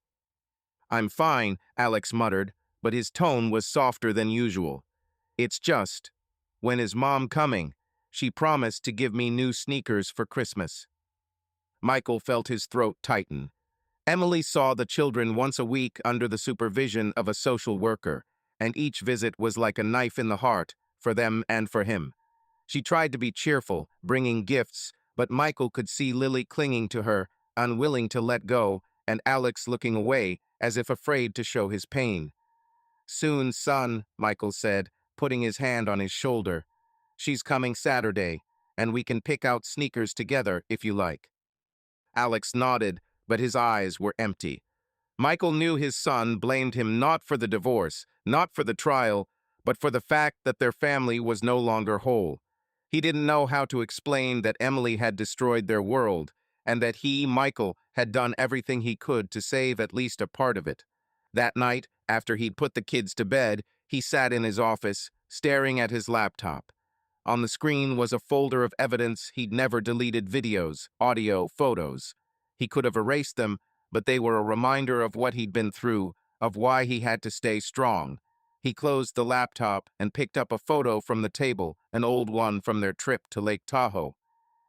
"I'm fine," Alex muttered, but his tone was softer than usual. "It's just, when is Mom coming? She promised to give me new sneakers for Christmas." Michael felt his throat tighten. Emily saw the children once a week under the supervision of a social worker, and each visit was like a knife in the heart, for them and for him. She tried to be cheerful, bringing gifts, but Michael could see Lily clinging to her, unwilling to let go, and Alex looking away, as if afraid to show his pain. "Soon, son," Michael said, putting his hand on his shoulder. "She's coming Saturday, and we can pick out sneakers together if you like." Alex nodded, but his eyes were empty. Michael knew his son blamed him not for the divorce, not for the trial, but for the fact that their family was no longer whole. He didn't know how to explain that Emily had destroyed their world, and that he, Michael, had done everything he could to save at least a part of it. That night, after he'd put the kids to bed, he sat in his office, staring at his laptop. On the screen was a folder of evidence he'd never deleted: videos, audio, photos. He could have erased them, but they were a reminder of what he'd been through, of why he had to stay strong. He closed the laptop and picked up a photo from the table, an old one from their trip to Lake Tahoe.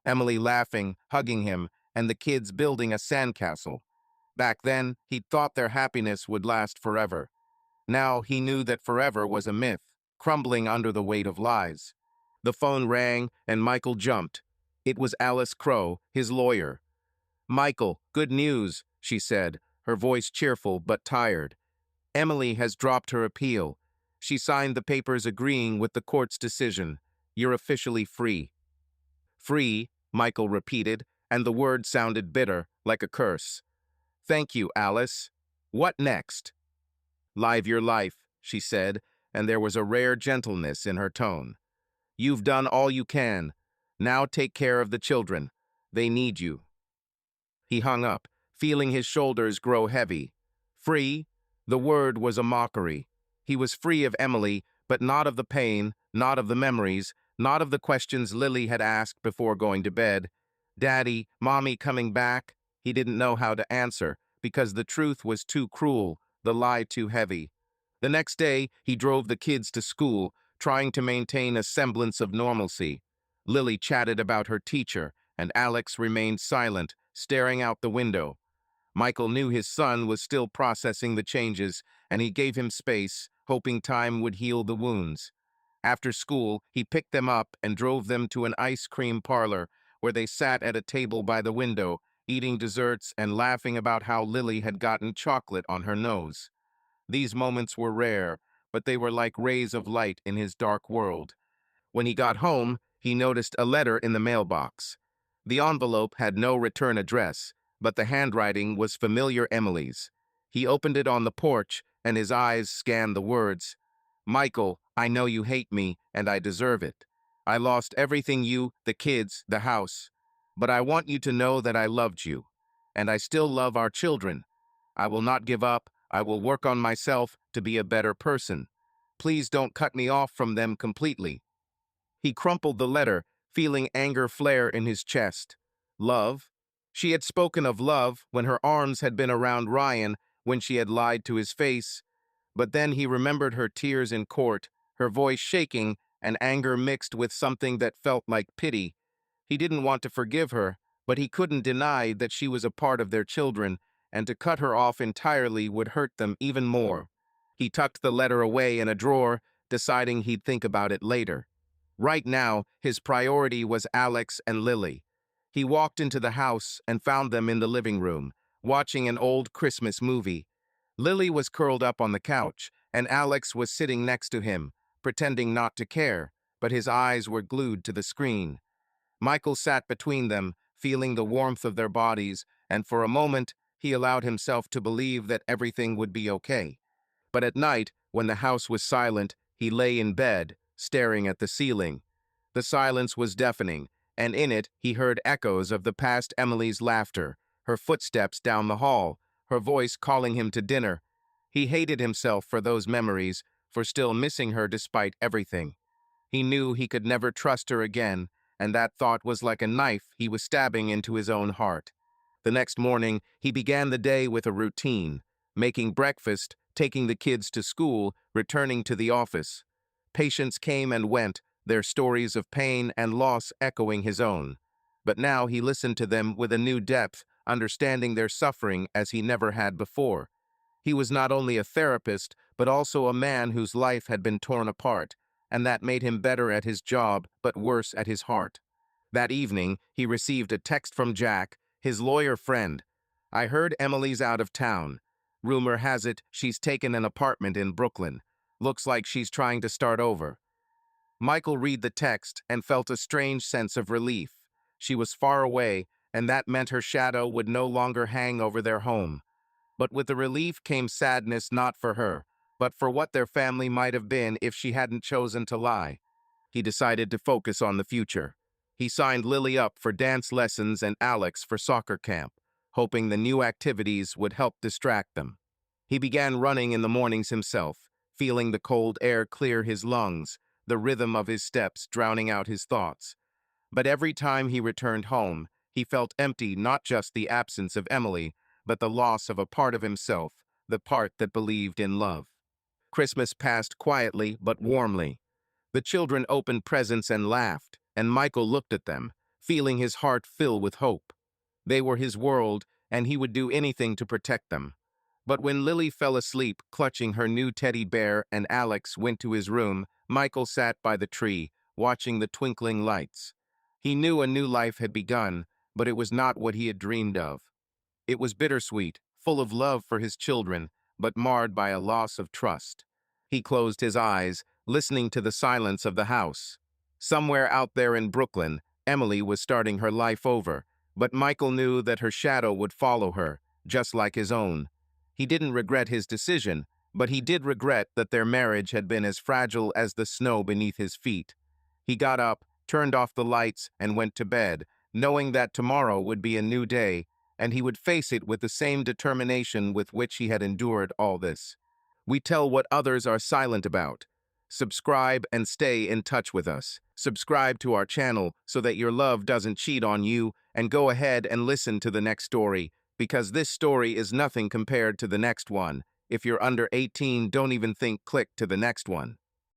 Emily laughing, hugging him, and the kids building a sandcastle. Back then, he'd thought their happiness would last forever. Now he knew that forever was a myth, crumbling under the weight of lies. The phone rang, and Michael jumped. It was Alice Crow, his lawyer. "Michael, good news," she said, her voice cheerful but tired. "Emily has dropped her appeal. She signed the papers agreeing with the court's decision. You're officially free." "Free," Michael repeated, and the word sounded bitter, like a curse. "Thank you, Alice. What next?" "Live your life," she said, and there was a rare gentleness in her tone. "You've done all you can. Now take care of the children. They need you." He hung up, feeling his shoulders grow heavy. Free? The word was a mockery. He was free of Emily, but not of the pain, not of the memories, not of the questions Lily had asked before going to bed. Daddy, Mommy coming back? He didn't know how to answer, because the truth was too cruel, the lie too heavy. The next day, he drove the kids to school, trying to maintain a semblance of normalcy. Lily chatted about her teacher, and Alex remained silent, staring out the window. Michael knew his son was still processing the changes, and he gave him space, hoping time would heal the wounds. After school, he picked them up and drove them to an ice cream parlor, where they sat at a table by the window, eating desserts and laughing about how Lily had gotten chocolate on her nose. These moments were rare, but they were like rays of light in his dark world. When he got home, he noticed a letter in the mailbox. The envelope had no return address, but the handwriting was familiar Emily's. He opened it on the porch, and his eyes scanned the words. "Michael, I know you hate me, and I deserve it. I lost everything: you, the kids, the house. But I want you to know that I loved you, and I still love our children. I will not give up. I will work on myself to be a better person. Please don't cut me off from them completely." He crumpled the letter, feeling anger flare in his chest. Love? She had spoken of love when her arms had been around Ryan, when she had lied to his face. But then he remembered her tears in court, her voice shaking, and anger mixed with something that felt like pity. He didn't want to forgive her, but he couldn't deny that she was a part of their children, and to cut her off entirely would hurt them even more. He tucked the letter away in a drawer, deciding he'd think about it later. Right now, his priority was Alex and Lily. He walked into the house and found them in the living room, watching an old Christmas movie. Lily was curled up on the couch, and Alex was sitting next to him, pretending not to care, but his eyes were glued to the screen. Michael sat between them, feeling the warmth of their bodies, and for a moment, he allowed himself to believe that everything would be okay. But at night, when the house was silent, he lay in bed, staring at the ceiling. The silence was deafening, and in it he heard echoes of the past: Emily's laughter, her footsteps down the hall, her voice calling him to dinner. He hated himself for those memories, for still missing her despite everything. He knew he could never trust her again, and that thought was like a knife he was stabbing into his own heart. The next morning, he began the day with a routine: making breakfast, taking the kids to school, returning to the office. Patients came and went, their stories of pain and loss echoing his own. But now he listened to them with a new depth, understanding their suffering as he never had before. He was not only a therapist, but also a man whose life had been torn apart, and that made him better at his job, but worse at his heart. That evening, he received a text from Jack, his lawyer friend. "I heard Emily's out of town. Rumor has it she's taken an apartment in Brooklyn. Looks like she's trying to start over." Michael read the text and felt a strange sense of relief. She was far away, and that meant her shadow would no longer hang over their home. But with the relief came sadness, not for her, but for what their family might have been if she hadn't chosen to lie. He decided to focus on the future. He signed Lily up for dance lessons and Alex for soccer camp, hoping the new activities would help distract them. He began running in the mornings himself, feeling the cold air clear his lungs, the rhythm of his steps drowning out his thoughts. But every time he returned home, he felt empty, not just the absence of Emily, but the loss of a part of himself, the part that believed in love. Christmas passed quietly but warmly. The children opened presents and laughed, and Michael looked at them, feeling his heart fill with hope. They were his world, and he would do anything to protect them. But when Lily fell asleep, clutching her new teddy bear, and Alex went to his room, Michael sat by the tree, watching the twinkling lights. He knew a new life had begun, but it was not what he had dreamed of. It was bittersweet, full of love for his children, but marred by a loss of trust. He closed his eyes, listening to the silence of the house. Somewhere out there in Brooklyn, Emily was starting her life over, but Michael knew that her shadow would follow her, just like his own. He didn't regret his decision, but he did regret that their marriage had been as fragile as the snow beneath his feet. He got up, turned off the lights, and went to bed, knowing that tomorrow would be a new day, and he would face it with the same determination with which he had endured all this. We tell what others are silent about. Subscribe and stay in touch with us. Subscribe to our channel so that your love doesn't cheat on you, and go ahead and listen to the next story, because this story is nothing compared to the next one. If you're under 18, don't even think click to the next one.